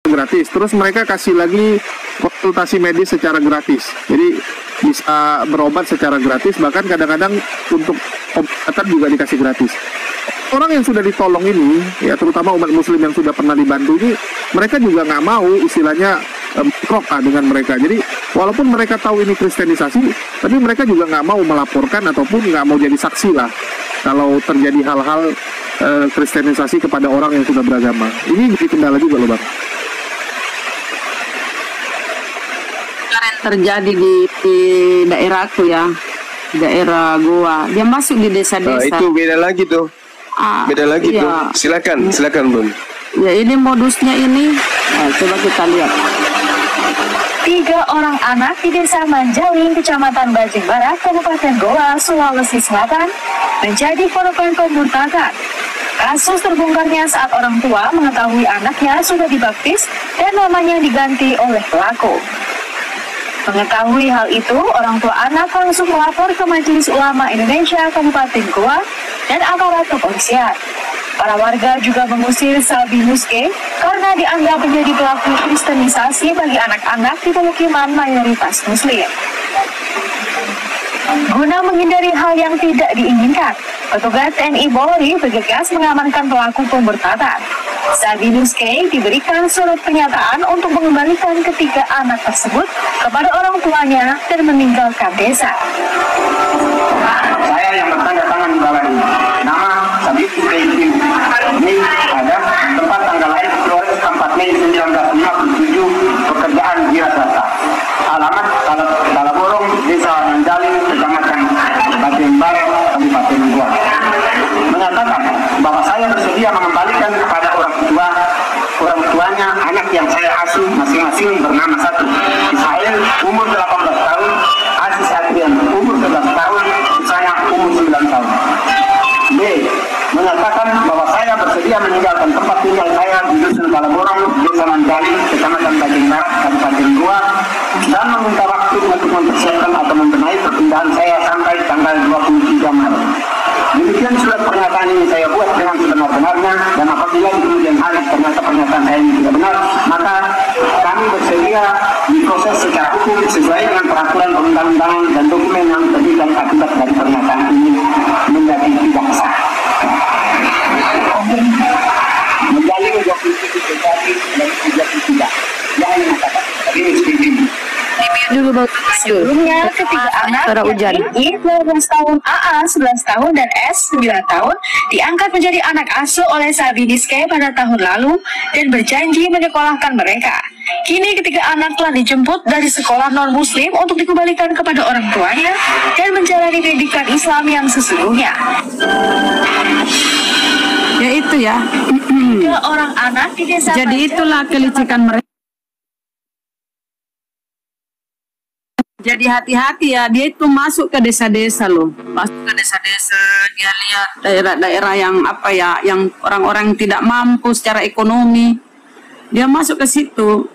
gratis. Terus mereka kasih lagi konsultasi medis secara gratis. Jadi bisa berobat secara gratis, bahkan kadang-kadang untuk obatan juga dikasih gratis. Orang yang sudah ditolong ini, ya terutama umat muslim yang sudah pernah dibantu ini, mereka juga nggak mau istilahnya bentrok dengan mereka. Jadi walaupun mereka tahu ini kristenisasi, tapi mereka juga nggak mau melaporkan ataupun nggak mau jadi saksi lah kalau terjadi hal-hal kristenisasi kepada orang yang sudah beragama. Ini jadi kendala juga loh Bang. Yang terjadi di daerahku ya, daerah Goa, dia masuk di desa-desa. Itu beda lagi tuh. Beda lagi tuh. Silakan Bun. Ya ini modusnya ini. Nah, coba kita lihat. 3 orang anak di Desa Manjaling, Kecamatan Bajing Barat, Kabupaten Goa, Sulawesi Selatan menjadi korban pemurtadan. Kasus terbongkarnya saat orang tua mengetahui anaknya sudah dibaptis dan namanya diganti oleh pelaku. Mengetahui hal itu, orang tua anak langsung melapor ke Majelis Ulama Indonesia Kabupaten Goa dan aparat kepolisian. Para warga juga mengusir Sabi Muske karena dianggap menjadi pelaku kristenisasi bagi anak-anak di pemukiman mayoritas Muslim. Guna menghindari hal yang tidak diinginkan, petugas TNI Polri bergegas mengamankan pelaku pemurtadan. Sabi Muske diberikan surat pernyataan untuk mengembalikan ketiga anak tersebut kepada orang tuanya dan meninggalkan desa. Saya yang bertanda tangan di bawah ini. Nama Sabi Muske ini ada tempat tanggal lahir Flores 4 Mei 1957, pekerjaan wira swasta. Alamat Talaborong, Desa Manjaling, Kecamatan Bajing Barat, Kabupaten Goa. Menyatakan bahwa saya bersedia mengembalikan kepada orang tuanya anak yang saya asuh masing-masing bernama satu Israel umur 18 tahun, Aziz Adrian umur 11 tahun, saya umur 9 tahun. B. Menyatakan bahwa saya bersedia meninggalkan tempat tinggal saya di Dusun Talaborong, Desa Manjaling, Kecamatan Bajing Barat, Kabupaten Goa, dan meminta waktu untuk mempersiapkan atau membenahi perpindahan saya sampai tanggal 23 Maret. Demikian surat pernyataan ini saya buat dengan sebenar-benarnya, dan apabila di kemudian hari ternyata pernyataan saya ini tidak benar, maka kami bersedia diproses secara hukum sesuai dengan peraturan perundang-undangan dan dokumen yang terbitkan akibat dari pernyataan ini menjadi tidak sah. Menjalin 27 terjadi dan 33 yang mengatakan ini seperti ini. Dulu Bang. Sebelumnya, ketiga anak I 12 tahun, AA 11 tahun, dan S 9 tahun diangkat menjadi anak asuh oleh Sabi Muske pada tahun lalu dan berjanji menyekolahkan mereka. Kini ketiga anak telah dijemput dari sekolah non-muslim untuk dikembalikan kepada orang tuanya dan menjalani pendidikan Islam yang sesungguhnya. Ya itu ya. 3 orang anak di desa. Jadi itulah kelicikan mereka. Jadi hati-hati ya, dia itu masuk ke desa-desa loh. Masuk ke desa-desa, dia lihat daerah-daerah yang apa ya, yang orang-orang tidak mampu secara ekonomi. Dia masuk ke situ.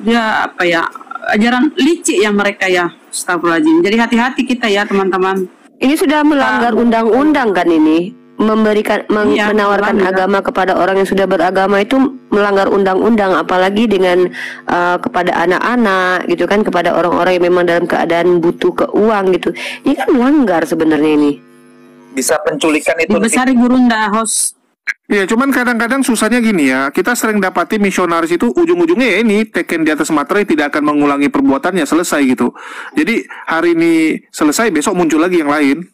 Dia apa ya, ajaran licik ya mereka ya. Astagfirullahaladzim. Jadi hati-hati kita ya teman-teman. Ini sudah melanggar undang-undang kan ini? Menawarkan agama kepada orang yang sudah beragama itu melanggar undang-undang, apalagi dengan kepada anak-anak gitu kan, kepada orang-orang yang memang dalam keadaan butuh ke uang gitu. Ini kan melanggar sebenarnya ini. Bisa penculikan itu Dibesari gurunda host. Ya, cuman kadang-kadang susahnya gini ya. Kita sering dapati misionaris itu ujung-ujungnya ya ini teken di atas materai, tidak akan mengulangi perbuatannya, selesai gitu. Jadi hari ini selesai, besok muncul lagi yang lain.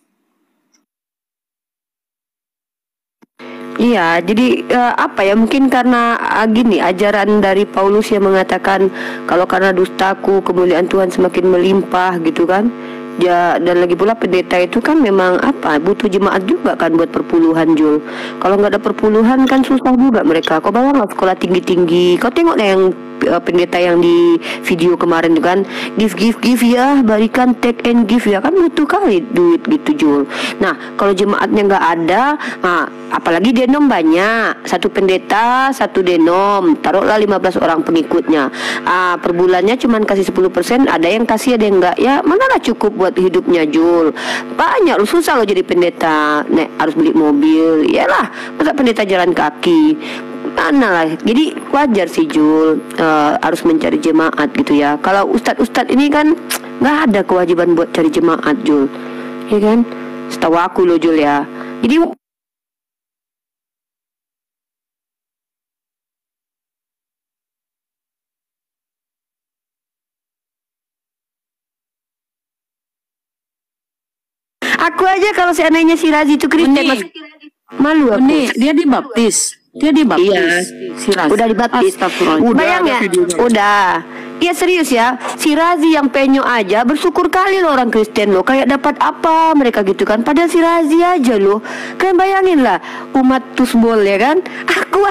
Iya, jadi apa ya, mungkin karena gini, ajaran dari Paulus yang mengatakan kalau karena dustaku kemuliaan Tuhan semakin melimpah gitu kan. Ya, dan lagi pula pendeta itu kan memang apa, butuh jemaat juga kan buat perpuluhan, Jul. Kalau nggak ada perpuluhan kan susah juga mereka. Kau bawa nggak sekolah tinggi-tinggi? Kau tengok deh yang pendeta yang di video kemarin itu kan, give ya, berikan take and give ya, kan butuh kali duit gitu, Jul. Nah, kalau jemaatnya nggak ada, nah, apalagi denom banyak, satu pendeta, satu denom, taruhlah 15 orang pengikutnya. Per bulannya cuman kasih 10%, ada yang kasih, ada yang enggak. Ya, manalah cukup buat hidupnya, Jul. Banyak lu, susah lo jadi pendeta. Nek harus beli mobil. Iyalah, masa pendeta jalan kaki. mana lah. Jadi wajar sih Jul, harus mencari jemaat gitu ya. Kalau ustadz ini kan nggak ada kewajiban buat cari jemaat Jul, ya kan? Setahu aku loh Jul ya. Jadi aku aja kalau seandainya si Razi itu Kristen malu aku. Dia dibaptis. Iya. Si Razi. Udah dibaptis. Astagfirullah. Bayang ya? Udah. Iya serius ya. Si Razi yang penyo aja bersyukur kali loh orang Kristen loh. Kayak dapat apa mereka gitu kan. Padahal si Razi aja loh. Kalian bayangin lah umat tusbol ya kan. Aku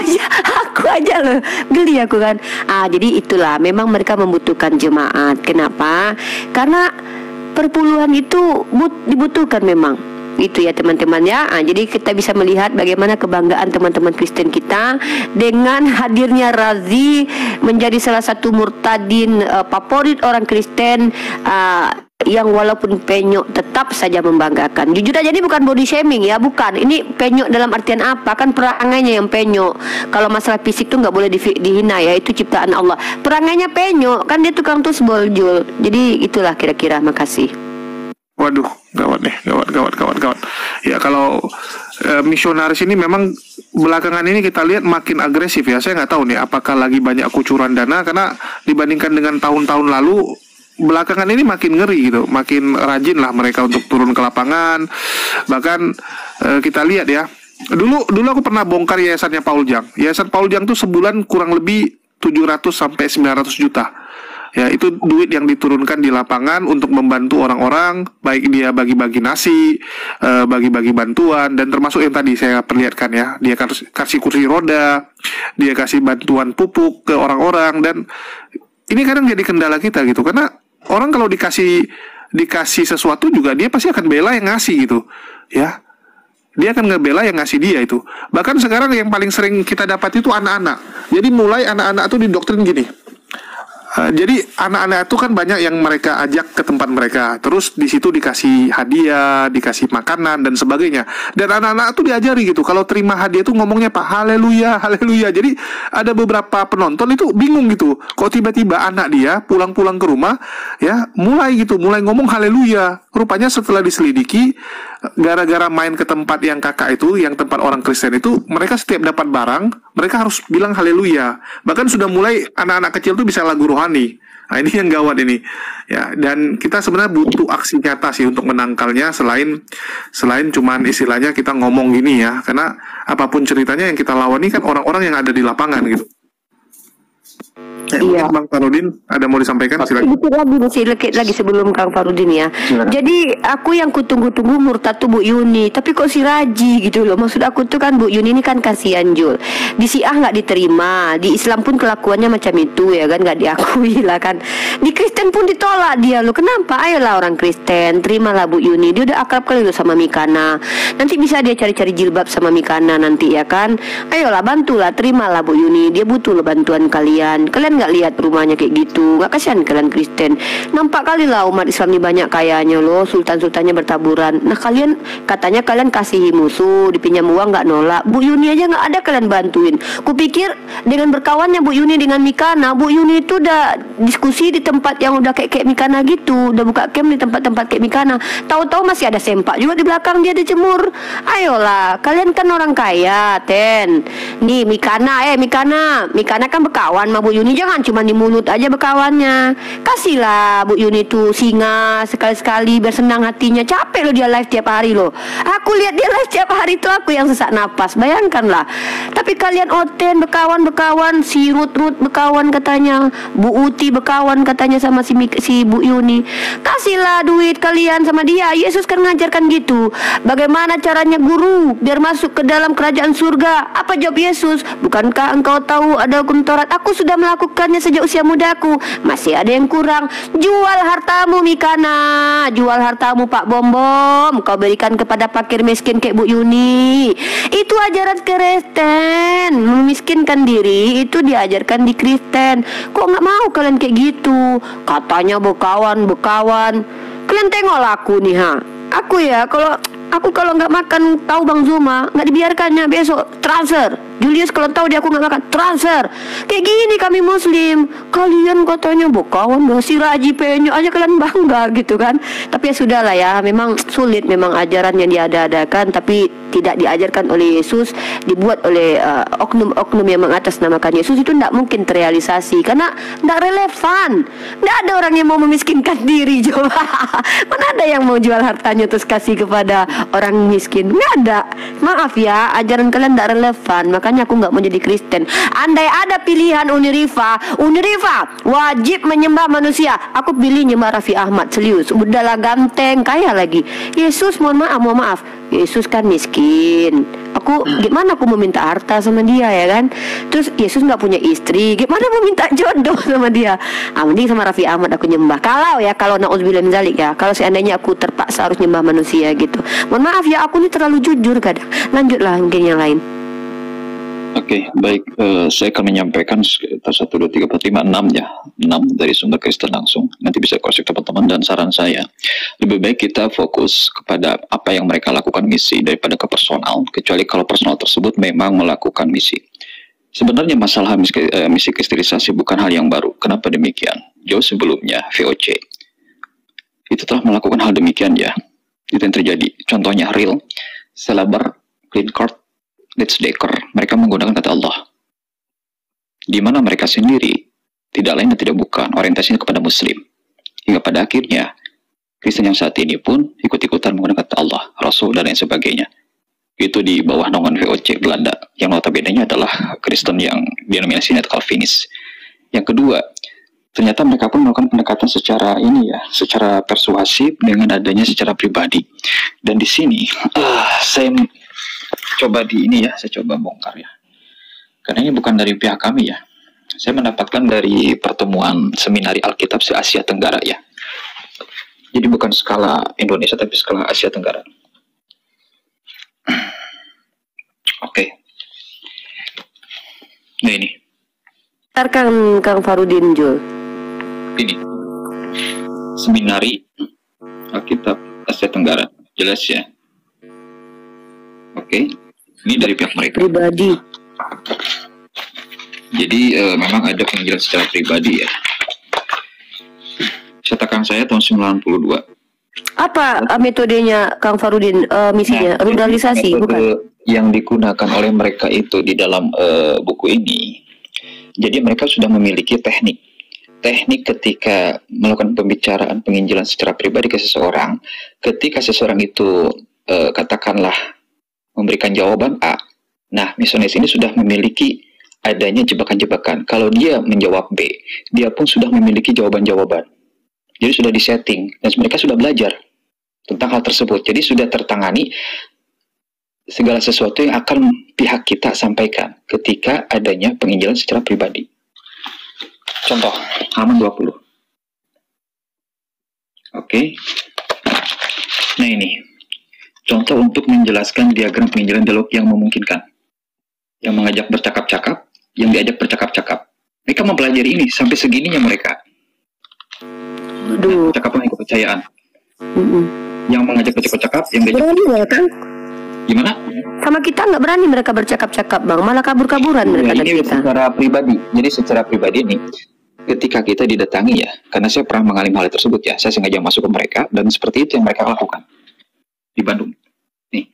aja loh. Geli aku kan. Jadi itulah. Memang mereka membutuhkan jemaat. Kenapa? Karena perpuluhan itu dibutuhkan memang. Itu ya teman-teman ya. Jadi kita bisa melihat bagaimana kebanggaan teman-teman Kristen kita dengan hadirnya Razi menjadi salah satu murtadin favorit orang Kristen, yang walaupun penyok tetap saja membanggakan. Jujur aja ini bukan body shaming ya, bukan. Ini penyok dalam artian apa? Kan perangainya yang penyok. Kalau masalah fisik tuh nggak boleh dihina ya, itu ciptaan Allah. Perangainya penyok, kan dia tukang tusbol Jul. Jadi itulah kira-kira. Makasih. Waduh, gawat nih, gawat. Ya kalau misionaris ini memang belakangan ini kita lihat makin agresif ya. Saya nggak tahu nih apakah lagi banyak kucuran dana, karena dibandingkan dengan tahun-tahun lalu, belakangan ini makin ngeri gitu, makin rajin lah mereka untuk turun ke lapangan. Bahkan kita lihat ya, dulu aku pernah bongkar yayasannya Paul Jang. Yayasan Paul Jang tuh sebulan kurang lebih 700 sampai 900 juta. Ya, itu duit yang diturunkan di lapangan untuk membantu orang-orang, baik dia bagi-bagi nasi, bagi-bagi bantuan, dan termasuk yang tadi saya perlihatkan ya, dia kasih kursi roda, dia kasih bantuan pupuk ke orang-orang. Dan ini kadang jadi kendala kita gitu, karena orang kalau dikasih sesuatu juga dia pasti akan bela yang ngasih gitu ya. Dia akan ngebela yang ngasih dia itu. Bahkan sekarang yang paling sering kita dapat itu anak-anak. Jadi mulai anak-anak tuh didoktrin gini. Jadi anak-anak itu kan banyak yang mereka ajak ke tempat mereka, terus di situ dikasih hadiah, dikasih makanan dan sebagainya. Dan anak-anak itu diajari gitu, kalau terima hadiah itu ngomongnya apa? Haleluya, haleluya. Jadi ada beberapa penonton itu bingung gitu, kok tiba-tiba anak dia pulang-pulang ke rumah ya mulai ngomong haleluya. Rupanya setelah diselidiki, gara-gara main ke tempat yang kakak itu, yang tempat orang Kristen itu, mereka setiap dapat barang, mereka harus bilang haleluya. Bahkan sudah mulai anak-anak kecil tuh bisa lagu rohani. Nah ini yang gawat ini ya. Dan kita sebenarnya butuh aksi nyata sih untuk menangkalnya, selain cuman istilahnya kita ngomong gini ya. Karena apapun ceritanya yang kita lawan ini kan orang-orang yang ada di lapangan gitu. Iya. Bang Farudin ada mau disampaikan? Silakan. Sedikit lagi sebelum Kang Farudin ya. Silakan. Jadi aku yang kutunggu-tunggu murtad tuh Bu Yuni, tapi kok si Raji gitu loh. Maksud aku tuh kan Bu Yuni ini kan kasihan Jul. Di Syiah nggak diterima, di Islam pun kelakuannya macam itu ya kan, nggak diakui lah kan. Di Kristen pun ditolak dia loh. Kenapa? Ayolah orang Kristen, terimalah Bu Yuni. Dia udah akrab kali loh sama Mikana. Nanti bisa dia cari-cari jilbab sama Mikana nanti ya kan. Ayolah bantulah, terimalah Bu Yuni. Dia butuh loh bantuan kalian. Kalian nggak lihat rumahnya kayak gitu, nggak kasihan kalian Kristen? Nampak kali lah umat Islam ini banyak kayanya loh, sultan-sultannya bertaburan. Nah kalian katanya kalian kasihi musuh, dipinjam uang nggak nolak. Bu Yuni aja nggak ada kalian bantuin. Kupikir dengan berkawannya Bu Yuni dengan Mikana, Bu Yuni itu udah diskusi di tempat yang udah kayak Mikana gitu, udah buka camp di tempat-tempat kayak Mikana. Tahu-tahu masih ada sempak juga di belakang dia dijemur. Ayolah, kalian kan orang kaya, Ten. Nih Mikana kan berkawan sama Bu Yuni, jangan cuma di mulut aja berkawannya. Kasihlah Bu Yuni tuh singa sekali-sekali biar senang hatinya. Capek loh dia live tiap hari loh. Aku lihat dia live tiap hari tuh aku yang sesak napas. Bayangkanlah. Tapi kalian Oten berkawan, si Ruth berkawan katanya, Bu Uti berkawan katanya sama si Bu Yuni. Kasihlah duit kalian sama dia. Yesus kan ngajarkan gitu. Bagaimana caranya guru biar masuk ke dalam kerajaan surga? Apa jawab Yesus? Bukankah engkau tahu ada hukum Taurat? Aku sudah melakukannya sejak usia mudaku. Masih ada yang kurang. Jual hartamu Mikana, jual hartamu Pak Bom, kau berikan kepada fakir miskin kayak Bu Yuni. Itu ajaran Kristen. Memiskinkan diri itu diajarkan di Kristen. Kok nggak mau kalian kayak gitu? Katanya berkawan. Kalian tengoklah aku nih Aku ya kalau nggak makan tahu Bang Zuma nggak dibiarkannya, besok transfer Julius kalau tahu dia aku nggak makan, transfer. Kayak gini kami Muslim. Kalian katanya kawan si Raji penyo aja kalian bangga gitu kan. Tapi ya sudah lah ya, memang sulit memang ajaran yang diada-adakan, tapi tidak diajarkan oleh Yesus, dibuat oleh oknum-oknum yang mengatasnamakan Yesus, itu tidak mungkin terrealisasi karena tidak relevan. Tidak ada orang yang mau memiskinkan diri, coba. Mana ada yang mau jual hartanya terus kasih kepada orang miskin? Nggak ada. Maaf ya, ajaran kalian tidak relevan. Makanya aku nggak mau jadi Kristen. Andai ada pilihan Unirifa wajib menyembah manusia, aku pilih nyembah Raffi Ahmad. Serius, udahlah ganteng, kaya lagi. Yesus mohon maaf, Yesus kan miskin. Gimana aku mau minta harta sama dia ya kan? Terus Yesus nggak punya istri, gimana mau minta jodoh sama dia? Mending sama Raffi Ahmad aku nyembah. Kalau na'udzubillah min dzalik ya, kalau seandainya aku terpaksa harus nyembah manusia gitu. Mohon maaf ya, aku ini terlalu jujur kadang. Lanjutlah mungkin yang lain. Oke, baik. Saya akan menyampaikan sekitar 1, 2, 3, 4, 5, 6 ya. 6 dari sumber Kristen langsung. Nanti bisa koreksi teman-teman, dan saran saya, lebih baik kita fokus kepada apa yang mereka lakukan misi daripada ke personal, kecuali kalau personal tersebut memang melakukan misi. Sebenarnya masalah misi kristenisasi bukan hal yang baru. Kenapa demikian? Jauh sebelumnya VOC itu telah melakukan hal demikian ya. Itu yang terjadi. Contohnya Real, Celebar, Clean Card, Let's Decker, mereka menggunakan kata Allah, di mana mereka sendiri tidak lain dan tidak bukan orientasinya kepada Muslim. Hingga pada akhirnya Kristen yang saat ini pun ikut-ikutan menggunakan kata Allah, Rasul, dan lain sebagainya. Itu di bawah naungan VOC Belanda, yang notabene-nya adalah Kristen yang denominasinya Calvinis. Yang kedua, ternyata mereka pun melakukan pendekatan secara secara persuasif dengan adanya secara pribadi. Dan di sini saya coba bongkar ya, karena ini bukan dari pihak kami ya. Saya mendapatkan dari pertemuan seminari Alkitab se-Asia Tenggara ya. Jadi bukan skala Indonesia tapi skala Asia Tenggara. Oke. Nah ini. Kang Farudin Jul. Ini seminari Alkitab Asia Tenggara, jelas ya. Oke, ini dari pihak mereka pribadi. Jadi memang ada penjelasan secara pribadi ya. Cetakan saya tahun 92. Apa metodenya Kang Farudin, misinya? Rudalisasi bukan? Yang digunakan oleh mereka itu di dalam buku ini. Jadi mereka sudah memiliki teknik ketika melakukan pembicaraan penginjilan secara pribadi ke seseorang. Ketika seseorang itu katakanlah memberikan jawaban A, nah misionaris ini sudah memiliki adanya jebakan-jebakan. Kalau dia menjawab B, dia pun sudah memiliki jawaban-jawaban. Jadi sudah disetting, dan mereka sudah belajar tentang hal tersebut. Jadi sudah tertangani segala sesuatu yang akan pihak kita sampaikan ketika adanya penginjilan secara pribadi. Contoh, halaman 20. Oke. Nah ini contoh untuk menjelaskan diagram penginjilan dialog yang memungkinkan, yang mengajak bercakap-cakap, yang diajak bercakap-cakap. Mereka mempelajari ini sampai segininya mereka. Aduh. Cakapan yang kepercayaan. Yang mengajak bercakap-cakap, yang diajak. Berani ya kan? Gimana? Sama kita nggak berani mereka bercakap-cakap, Bang. Malah kabur-kaburan mereka dari ini kita. Secara pribadi. Jadi secara pribadi nih, ketika kita didatangi ya, karena saya pernah mengalami hal tersebut ya, saya sengaja masuk ke mereka, dan seperti itu yang mereka lakukan di Bandung. Nih,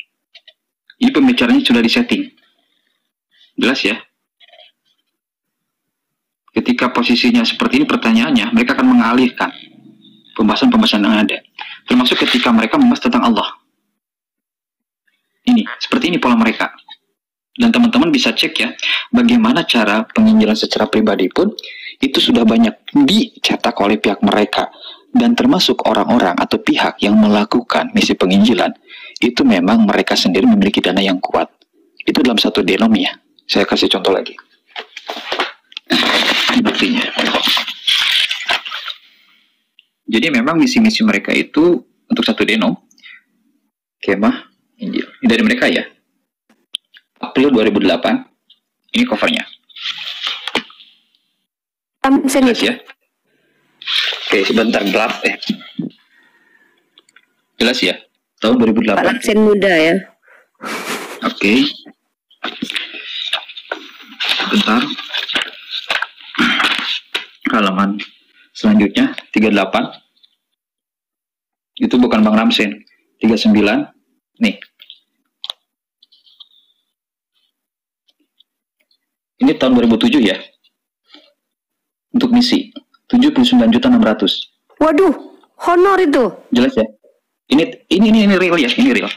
ini pembicaranya sudah disetting, jelas ya. Ketika posisinya seperti ini pertanyaannya, mereka akan mengalihkan pembahasan-pembahasan yang ada, termasuk ketika mereka membahas tentang Allah. Ini, seperti ini pola mereka. Dan teman-teman bisa cek ya, bagaimana cara penginjilan secara pribadi pun itu sudah banyak dicetak oleh pihak mereka. Dan termasuk orang-orang atau pihak yang melakukan misi penginjilan, itu memang mereka sendiri memiliki dana yang kuat. Itu dalam satu denom ya. Saya kasih contoh lagi. Buktinya. Jadi memang misi-misi mereka itu untuk satu denom, kemah Injil. Ini dari mereka ya. April 2008. Ini covernya. Jelas ya. Oke, sebentar gelap jelas ya. Tahun 2008. Pak Laksen muda ya. Oke. sebentar. Halaman selanjutnya 38. Itu bukan Bang Ramsen. 39. Nih. Ini tahun 2007 ya. Untuk misi 79.600.000. Waduh, honor itu. Jelas ya? Ini real ya, ini real.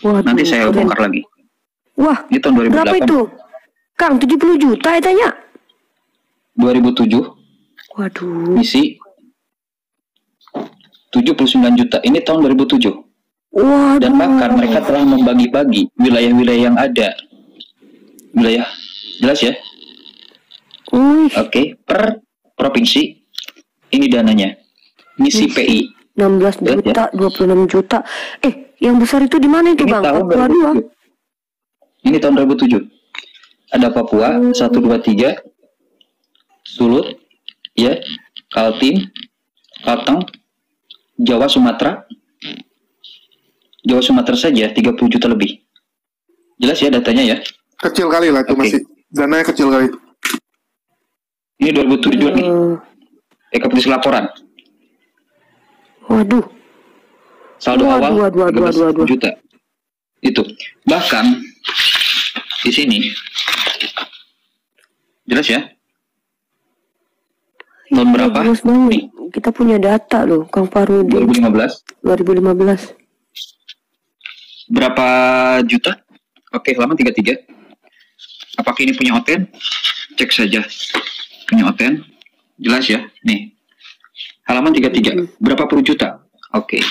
Waduh, nanti saya bongkar lagi. Wah, ini tahun 2008. Berapa itu? Kang, 70 juta ya tanya. 2007. Waduh. Misi 79 juta. Ini tahun 2007. Waduh. Dan bahkan mereka telah membagi-bagi wilayah-wilayah yang ada. Wilayah, jelas ya? Oke, per provinsi ini dananya. Misi PI 16 juta, ya? 26 juta. Yang besar itu di mana itu, ini Bang? Tahun Papua 2. Ini tahun 2007. Ada Papua 1, 2, 3, Sulut, ya, Kaltim, Kalteng, Jawa, Sumatera. Jawa Sumatera saja 30 juta lebih. Jelas ya datanya ya? Kecil kali lah itu, masih dananya kecil kali. Ini 2007 nih. Kompetisi laporan. Waduh. Saldo awal 13 juta. Itu. Bahkan di sini jelas ya? Tahun berapa? Nih. Kita punya data loh, Kang Parudi. 2015. Berapa juta? Oke, halaman 33. Apakah ini punya Oten? Cek saja. Punya Oten. Jelas ya? Nih. Halaman 33. Berapa puluh juta? Oke.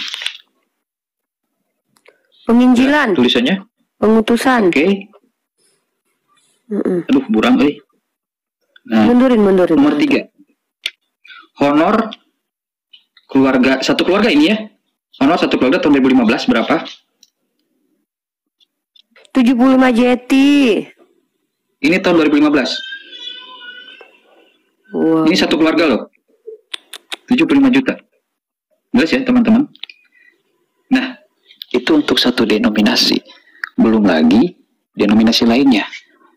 Penginjilan. Tulisannya? Pengutusan. Oke. Aduh, buram Nah, mundurin. Nomor 3. Honor keluarga, satu keluarga ini ya. Honor satu keluarga tahun 2015 berapa? 75 jeti. Ini tahun 2015. Wow. Ini satu keluarga loh. 75 juta. Jelas ya teman-teman? Nah, itu untuk satu denominasi. Belum lagi denominasi lainnya.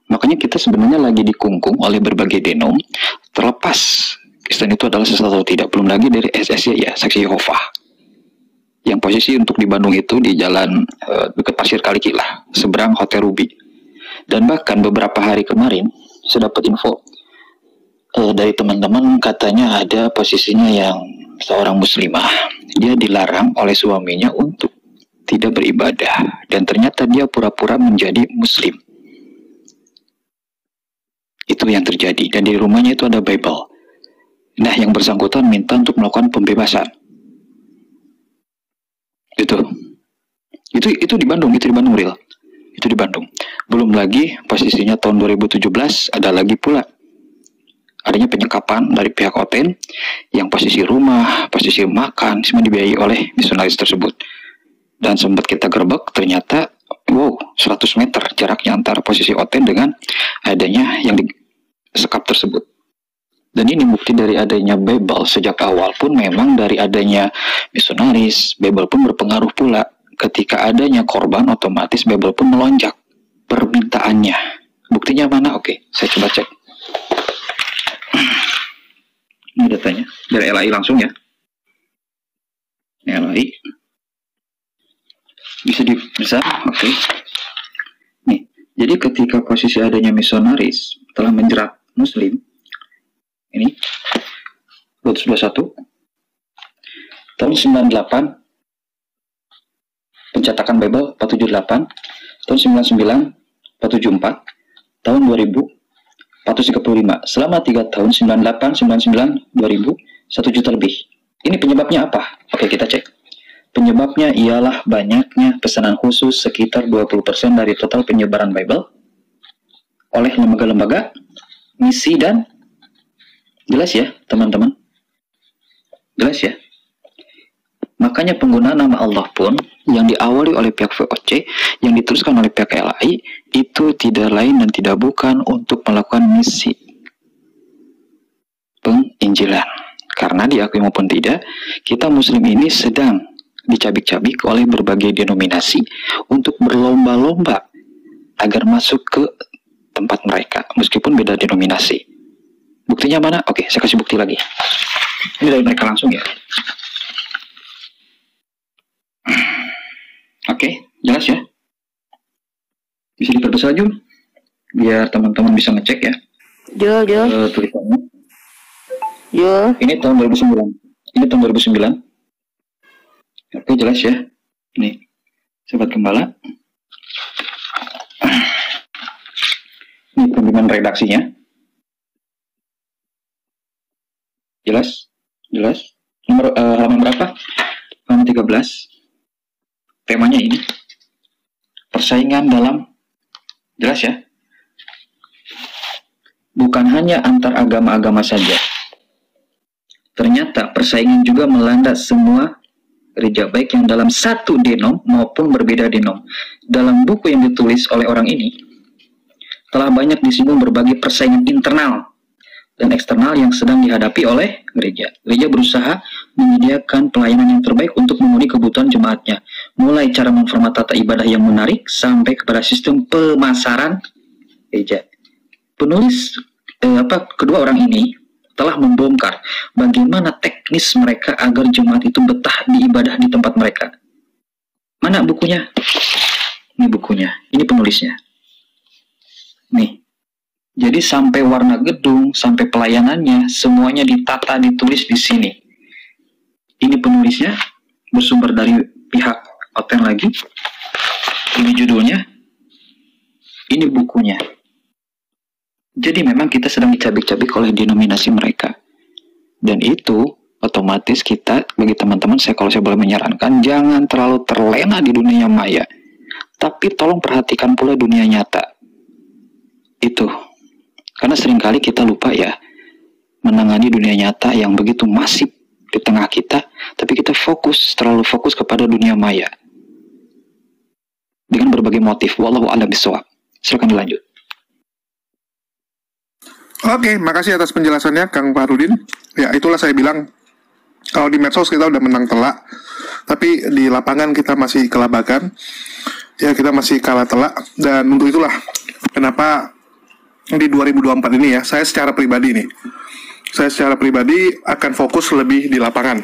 Makanya kita sebenarnya lagi dikungkung oleh berbagai denom. Terlepas Kristen itu adalah sesuatu atau tidak. Belum lagi dari SSY ya, Saksi Yehova. Yang posisi untuk di Bandung itu di jalan dekat Pasir Kalikilah, seberang Hotel Ruby. Dan bahkan beberapa hari kemarin saya dapat info dari teman-teman, katanya ada posisinya yang seorang muslimah. Dia dilarang oleh suaminya untuk tidak beribadah. Dan ternyata dia pura-pura menjadi muslim. Itu yang terjadi. Dan di rumahnya itu ada Bible. Nah, yang bersangkutan minta untuk melakukan pembebasan. Itu di Bandung, real. Itu di Bandung. Belum lagi posisinya tahun 2017 ada lagi pula adanya penyekapan dari pihak Oten yang posisi rumah, posisi makan semua dibiayai oleh misionaris tersebut. Dan sempat kita gerbek, ternyata 100 meter jaraknya antara posisi Oten dengan adanya yang disekap tersebut. Dan ini bukti dari adanya Bible sejak awal pun memang dari adanya misionaris, Bible pun berpengaruh pula. Ketika adanya korban, otomatis Bible pun melonjak permintaannya. Buktinya mana? Oke, saya coba cek. Ini datanya dari LAI langsung ya. LAI bisa, oke. Nih, jadi ketika posisi adanya misionaris telah menjerat Muslim, ini 221 tahun 98 pencetakan Bible 478, tahun 99 474, tahun 2000 435. Selama 3 tahun 98, 99, 2000 1 juta lebih. Ini penyebabnya apa? Oke, kita cek. Penyebabnya ialah banyaknya pesanan khusus sekitar 20% dari total penyebaran Bible oleh lembaga-lembaga, misi, dan jelas ya teman-teman, jelas ya. Makanya penggunaan nama Allah pun yang diawali oleh pihak VOC, yang diteruskan oleh pihak LAI, itu tidak lain dan tidak bukan untuk melakukan misi penginjilan. Karena diakui maupun tidak, kita muslim ini sedang dicabik-cabik oleh berbagai denominasi untuk berlomba-lomba agar masuk ke tempat mereka, meskipun beda denominasi. Buktinya mana? Oke, saya kasih bukti lagi. Ini dari mereka langsung ya. Oke, jelas ya? Bisa diperbesar aja, biar teman-teman bisa ngecek ya. Tulisannya. Ini tahun 2009. Ini tahun 2009. Oke, jelas ya. Nih, Sobat Gembala. Ini pembimbingan redaksinya. Jelas? Jelas? Nomor halaman berapa? Halaman 13. Temanya ini. Persaingan dalam. Jelas ya? Bukan hanya antar agama-agama saja. Ternyata persaingan juga melanda semua gereja, baik yang dalam satu denom maupun berbeda denom. Dalam buku yang ditulis oleh orang ini, telah banyak disinggung berbagai persaingan internal dan eksternal yang sedang dihadapi oleh gereja. Gereja berusaha menyediakan pelayanan yang terbaik untuk memenuhi kebutuhan jemaatnya, mulai cara memformat tata ibadah yang menarik sampai kepada sistem pemasaran gereja. Penulis kedua orang ini telah membongkar bagaimana teknis mereka agar jemaat itu betah diibadah di tempat mereka. Mana bukunya? Ini bukunya, ini penulisnya. Nih, jadi sampai warna gedung, sampai pelayanannya, semuanya ditata, ditulis di sini. Ini penulisnya, bersumber dari pihak hotel lagi. Ini judulnya, ini bukunya. Jadi memang kita sedang dicabik-cabik oleh denominasi mereka. Dan itu otomatis kita, bagi teman-teman, kalau saya boleh menyarankan, jangan terlalu terlena di dunia maya. Tapi tolong perhatikan pula dunia nyata. Itu. Karena seringkali kita lupa ya, menangani dunia nyata yang begitu masif di tengah kita, tapi kita terlalu fokus kepada dunia maya. Dengan berbagai motif. Wallahu a'lam bishawab. Silakan dilanjut. Oke, makasih atas penjelasannya Kang Farudin. Ya, itulah saya bilang, kalau di medsos kita udah menang telak, tapi di lapangan kita masih kelabakan. Ya, kita masih kalah telak. Dan untuk itulah kenapa di 2024 ini ya, saya secara pribadi akan fokus lebih di lapangan.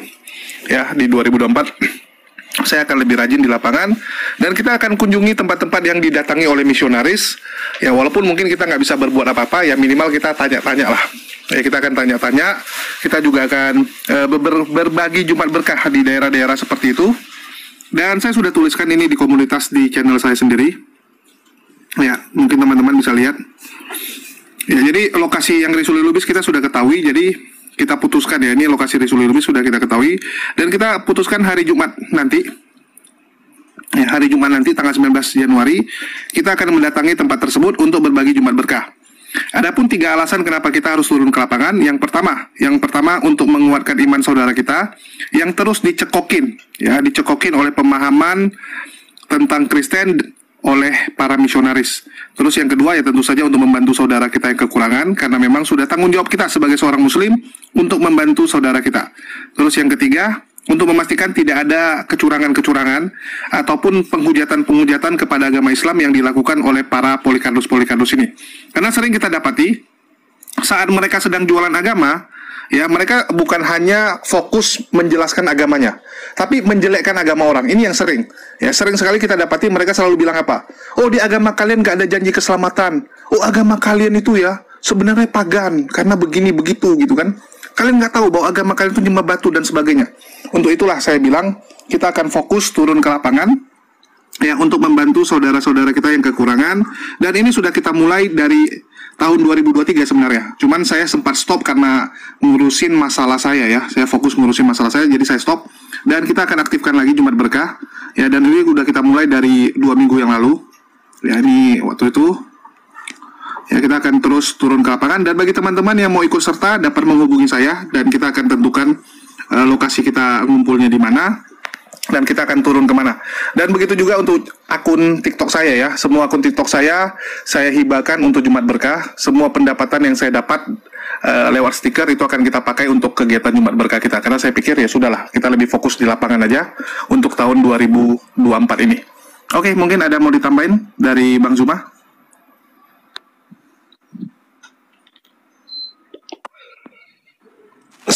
Ya, di 2024 saya akan lebih rajin di lapangan, dan kita akan kunjungi tempat-tempat yang didatangi oleh misionaris. Ya, walaupun mungkin kita nggak bisa berbuat apa-apa, ya minimal kita tanya-tanya lah. Ya, kita akan tanya-tanya. Kita juga akan berbagi Jumat berkah di daerah-daerah seperti itu. Dan saya sudah tuliskan ini di komunitas di channel saya sendiri. Ya, mungkin teman-teman bisa lihat. Ya, jadi lokasi yang Risuli Lubis kita sudah ketahui, jadi kita putuskan ya, ini lokasi Risuli Lubis sudah kita ketahui, dan kita putuskan hari Jumat nanti. Ya, hari Jumat nanti tanggal 19 Januari kita akan mendatangi tempat tersebut untuk berbagi Jumat berkah. Adapun 3 alasan kenapa kita harus turun ke lapangan. Yang pertama untuk menguatkan iman saudara kita yang terus dicekokin oleh pemahaman tentang Kristen oleh para misionaris. Terus yang kedua ya tentu saja untuk membantu saudara kita yang kekurangan, karena memang sudah tanggung jawab kita sebagai seorang muslim untuk membantu saudara kita. Terus yang ketiga, untuk memastikan tidak ada kecurangan-kecurangan ataupun penghujatan-penghujatan kepada agama Islam yang dilakukan oleh para Polikarpus ini. Karena sering kita dapati saat mereka sedang jualan agama, ya mereka bukan hanya fokus menjelaskan agamanya, tapi menjelekkan agama orang. Ini yang sering. Ya, sering sekali kita dapati mereka selalu bilang apa? Oh, di agama kalian gak ada janji keselamatan. Oh, agama kalian itu ya sebenarnya pagan karena begini begitu gitu kan. Kalian nggak tahu bahwa agama kalian itu nyembah batu dan sebagainya. Untuk itulah saya bilang kita akan fokus turun ke lapangan ya untuk membantu saudara-saudara kita yang kekurangan, dan ini sudah kita mulai dari tahun 2023 sebenarnya. Cuman saya sempat stop karena ngurusin masalah saya ya. Saya fokus ngurusin masalah saya, jadi saya stop. Dan kita akan aktifkan lagi Jumat Berkah. Ya, dan ini udah kita mulai dari 2 minggu yang lalu. Ya, ini waktu itu. Ya, kita akan terus turun ke lapangan, dan bagi teman-teman yang mau ikut serta dapat menghubungi saya, dan kita akan tentukan lokasi kita ngumpulnya di mana, dan kita akan turun kemana. Dan begitu juga untuk akun TikTok saya ya. Semua akun TikTok saya hibahkan untuk Jumat Berkah. Semua pendapatan yang saya dapat lewat stiker itu akan kita pakai untuk kegiatan Jumat Berkah kita. Karena saya pikir ya sudahlah, kita lebih fokus di lapangan aja untuk tahun 2024 ini. Oke, mungkin ada mau ditambahin dari Bang Zuma?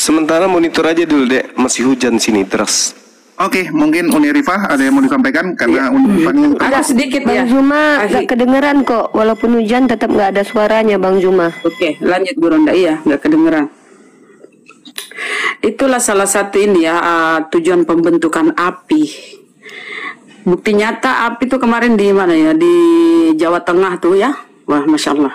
Sementara monitor aja dulu dek, masih hujan sini deras. Oke, mungkin Uni Rifah ada yang mau disampaikan karena Uni Rifah ini Agak sedikit Bang ya. Zuma nggak kedengeran kok, walaupun hujan tetap nggak ada suaranya Bang Zuma. Oke, lanjut Bu Ronda. Iya, nggak kedengeran. Itulah salah satu ini ya, tujuan pembentukan API. Bukti nyata API itu kemarin di mana ya? Di Jawa Tengah tuh ya. Wah, Masya Allah.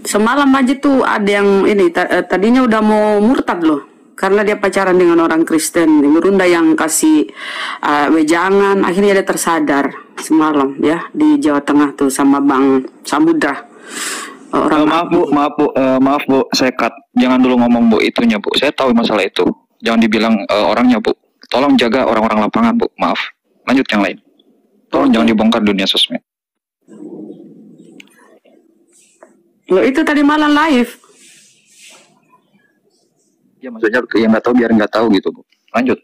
Semalam aja tuh ada yang ini, tadinya udah mau murtad loh. Karena dia pacaran dengan orang Kristen. Burunda yang kasih wejangan, akhirnya dia tersadar semalam ya. Di Jawa Tengah tuh sama Bang Samudra. Maaf Bu, saya cut. Jangan dulu ngomong Bu itunya Bu. Saya tahu masalah itu. Jangan dibilang orangnya Bu. Tolong jaga orang-orang lapangan Bu. Maaf. Lanjut yang lain. Tolong jangan dibongkar dunia sosmed. Loh itu tadi malam live. Ya maksudnya yang nggak tahu biar nggak tahu gitu Bu. Lanjut.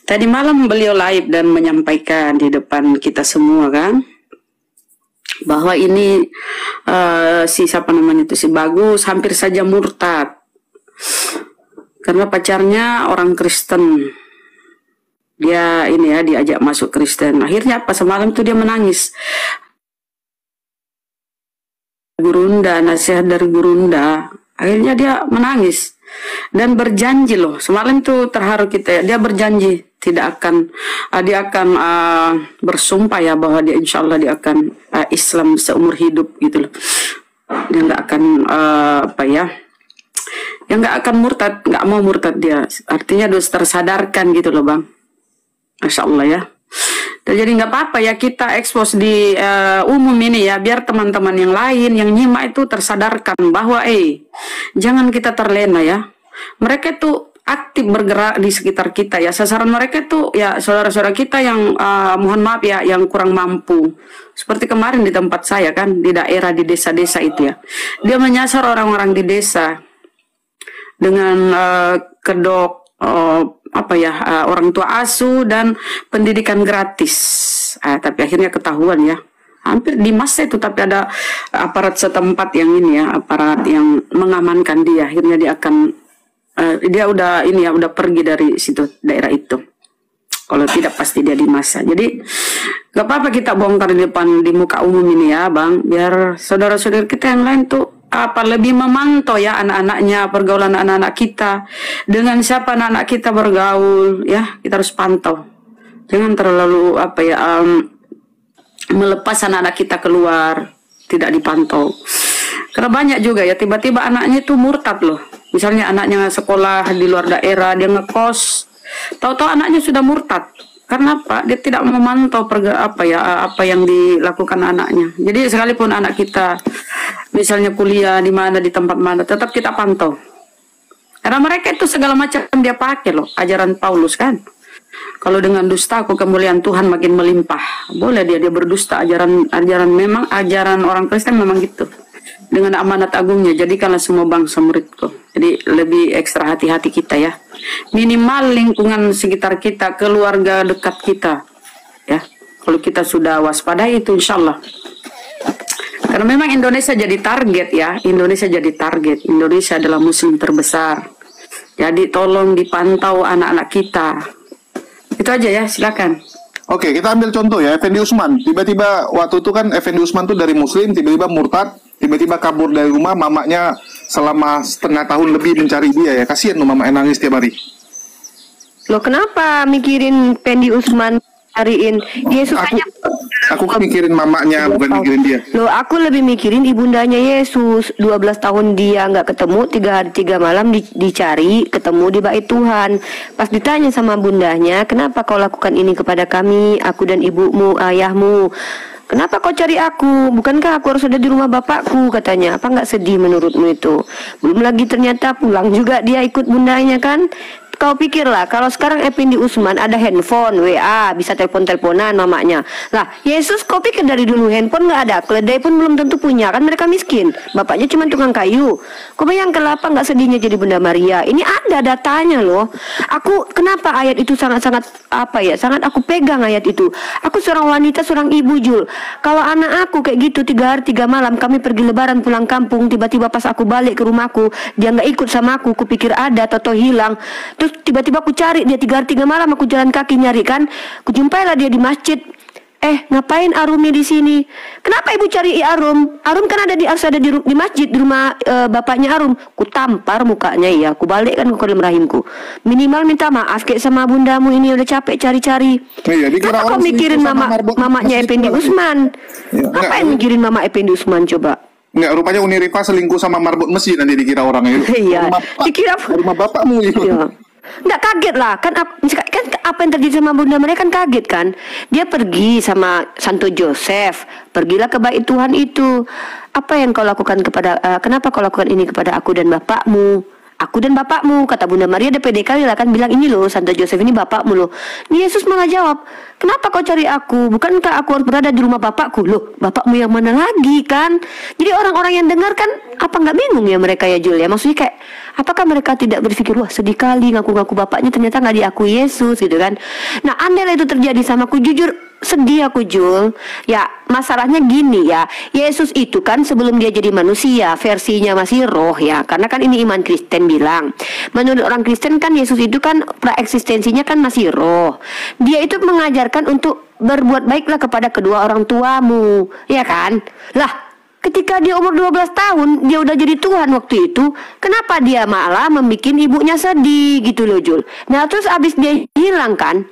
Tadi malam beliau live dan menyampaikan di depan kita semua kan, bahwa ini si siapa namanya itu si Bagus hampir saja murtad karena pacarnya orang Kristen. Dia ini ya diajak masuk Kristen. Akhirnya apa, semalam tuh dia menangis. Gurunda, nasihat dari Gurunda, akhirnya dia menangis dan berjanji loh. Semalam itu terharu kita ya. Dia berjanji tidak akan dia akan bersumpah ya bahwa dia insya Allah dia akan Islam seumur hidup gitu loh. Dia nggak akan nggak akan murtad, nggak mau murtad dia. Artinya harus tersadarkan gitu loh Bang. Masya Allah ya. Dan jadi nggak apa-apa ya kita ekspos di umum ini ya, biar teman-teman yang lain yang nyimak itu tersadarkan bahwa jangan kita terlena ya. Mereka itu aktif bergerak di sekitar kita ya. Sasaran mereka itu ya saudara-saudara kita yang mohon maaf ya, yang kurang mampu. Seperti kemarin di tempat saya kan, di daerah di desa-desa itu ya. Dia menyasar orang-orang di desa dengan kedok orang tua asuh dan pendidikan gratis. Tapi akhirnya ketahuan ya. Hampir di masa itu tapi ada aparat setempat yang ini ya, aparat yang mengamankan dia. Akhirnya dia akan dia udah pergi dari situ daerah itu. Kalau tidak pasti dia di masa. Jadi gak apa-apa kita bongkar di muka umum ini ya Bang, biar saudara-saudara kita yang lain tuh lebih memantau ya anak-anaknya, pergaulan anak-anak kita, dengan siapa anak-anak kita bergaul ya, kita harus pantau. Jangan terlalu melepas anak-anak kita keluar tidak dipantau. Karena banyak juga ya tiba-tiba anaknya itu murtad loh. Misalnya anaknya sekolah di luar daerah, dia ngekos, tahu-tahu anaknya sudah murtad. Karena apa? Dia tidak memantau apa yang dilakukan anaknya. Jadi sekalipun anak kita misalnya kuliah di mana, di tempat mana, tetap kita pantau. Karena mereka itu segala macam dia pakai loh, ajaran Paulus kan. Kalau dengan dustaku kemuliaan Tuhan makin melimpah. Boleh dia berdusta, ajaran memang ajaran orang Kristen memang gitu. Dengan amanat agungnya, jadikanlah semua bangsa muridku. Jadi lebih ekstra hati-hati kita ya. Minimal lingkungan sekitar kita, keluarga dekat kita ya. Kalau kita sudah waspada itu insya Allah. Karena memang Indonesia jadi target ya. Indonesia jadi target. Indonesia adalah muslim terbesar. Jadi tolong dipantau anak-anak kita. Itu aja ya, silakan. Oke, kita ambil contoh ya, Effendi Usman. Tiba-tiba waktu itu kan Effendi Usman tuh dari muslim, tiba-tiba murtad, tiba-tiba kabur dari rumah, mamanya selama setengah tahun lebih mencari dia ya. Kasihan tuh mamanya nangis tiap hari. Loh kenapa mikirin Effendi Usman cariin Yesus aja? Aku mikirin mamanya, bukan mikirin dia. Loh aku lebih mikirin ibundanya Yesus. 12 tahun dia nggak ketemu, 3 hari 3 malam dicari, ketemu di bait Tuhan. Pas ditanya sama bundanya, kenapa kau lakukan ini kepada kami, aku dan ibumu, ayahmu? Kenapa kau cari aku? Bukankah aku harus ada di rumah bapakku? Katanya. Apa nggak sedih menurutmu itu? Belum lagi ternyata pulang juga dia ikut bundanya kan. kau pikirlah kalau sekarang Effendi Usman ada handphone, WA, bisa telepon-teleponan mamanya. Lah, Yesus kau pikir dari dulu handphone nggak ada, keledai pun belum tentu punya, kan mereka miskin. Bapaknya cuma tukang kayu. Kau bayangkan apa nggak sedihnya jadi Bunda Maria? Ini ada datanya loh. Aku kenapa ayat itu sangat-sangat sangat aku pegang ayat itu. Aku seorang wanita, seorang ibu Jul. Kalau anak aku kayak gitu 3 hari 3 malam kami pergi lebaran pulang kampung, tiba-tiba pas aku balik ke rumahku dia nggak ikut sama aku pikir ada atau hilang. Terus tiba-tiba aku cari dia 3 hari 3 malam, aku jalan kaki nyari kan, kujumpailah dia di masjid. Ngapain Arumnya di sini? Kenapa ibu cari Arum? Arum kan harus ada di masjid, di rumah bapaknya Arum. Ku tampar mukanya ya, ku balikkan ke dalam rahimku. Minimal minta maaf kayak sama bundamu ini udah capek cari-cari. Kenapa kau mikirin mamanya Effendi Usman? Apa yang mikirin mama Effendi Usman coba? Enggak, rupanya Unirifa selingkuh sama marbot mesin nanti dikira orang itu. Iya, dikira rumah bapakmu itu. Iya. Nggak kaget lah kan apa yang terjadi sama bunda mereka kan kaget kan. Dia pergi sama Santo Joseph, pergilah ke bait Tuhan itu. Apa yang kau lakukan kenapa kau lakukan ini kepada aku dan bapakmu? Aku dan bapakmu, kata Bunda Maria. Ada pede kali lah kan bilang, ini loh Santo Joseph ini bapakmu loh. Yesus malah jawab, kenapa kau cari aku? Bukankah aku harus berada di rumah bapakku? Loh, bapakmu yang mana lagi kan? Jadi orang-orang yang dengar kan apa nggak bingung ya mereka ya Jul ya? Maksudnya kayak apakah mereka tidak berpikir wah sedih kali ngaku-ngaku bapaknya ternyata nggak diakui Yesus gitu kan? Nah andailah itu terjadi sama aku, jujur sedih aku Jul. Ya masalahnya gini ya, Yesus itu kan sebelum dia jadi manusia versinya masih roh ya. Karena kan ini iman Kristen bilang, menurut orang Kristen kan Yesus itu kan praeksistensinya kan masih roh. Dia itu mengajarkan untuk berbuat baiklah kepada kedua orang tuamu, ya kan? Lah ketika dia umur 12 tahun dia udah jadi Tuhan waktu itu, kenapa dia malah membuat ibunya sedih gitu loh Jul. Nah terus abis dia hilang kan,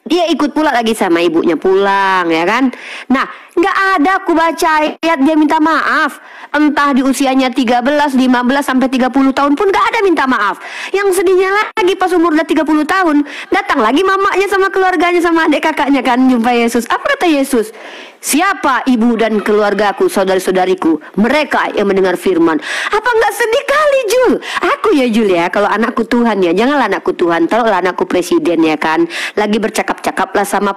dia ikut pula lagi sama ibunya pulang ya kan. Nah nggak ada aku baca ayat dia minta maaf. Entah di usianya 13, 15 sampai 30 tahun pun nggak ada minta maaf. Yang sedihnya lagi pas umur udah 30 tahun datang lagi mamanya sama keluarganya sama adik kakaknya kan jumpa Yesus. Apa kata Yesus? Siapa ibu dan keluargaku, saudari-saudariku? Mereka yang mendengar firman. Apa nggak sedih kali Jul? Aku ya Jul ya, kalau anakku Tuhan ya, janganlah anakku Tuhan, taruhlah anakku presiden ya kan. Lagi bercakap-cakap lah sama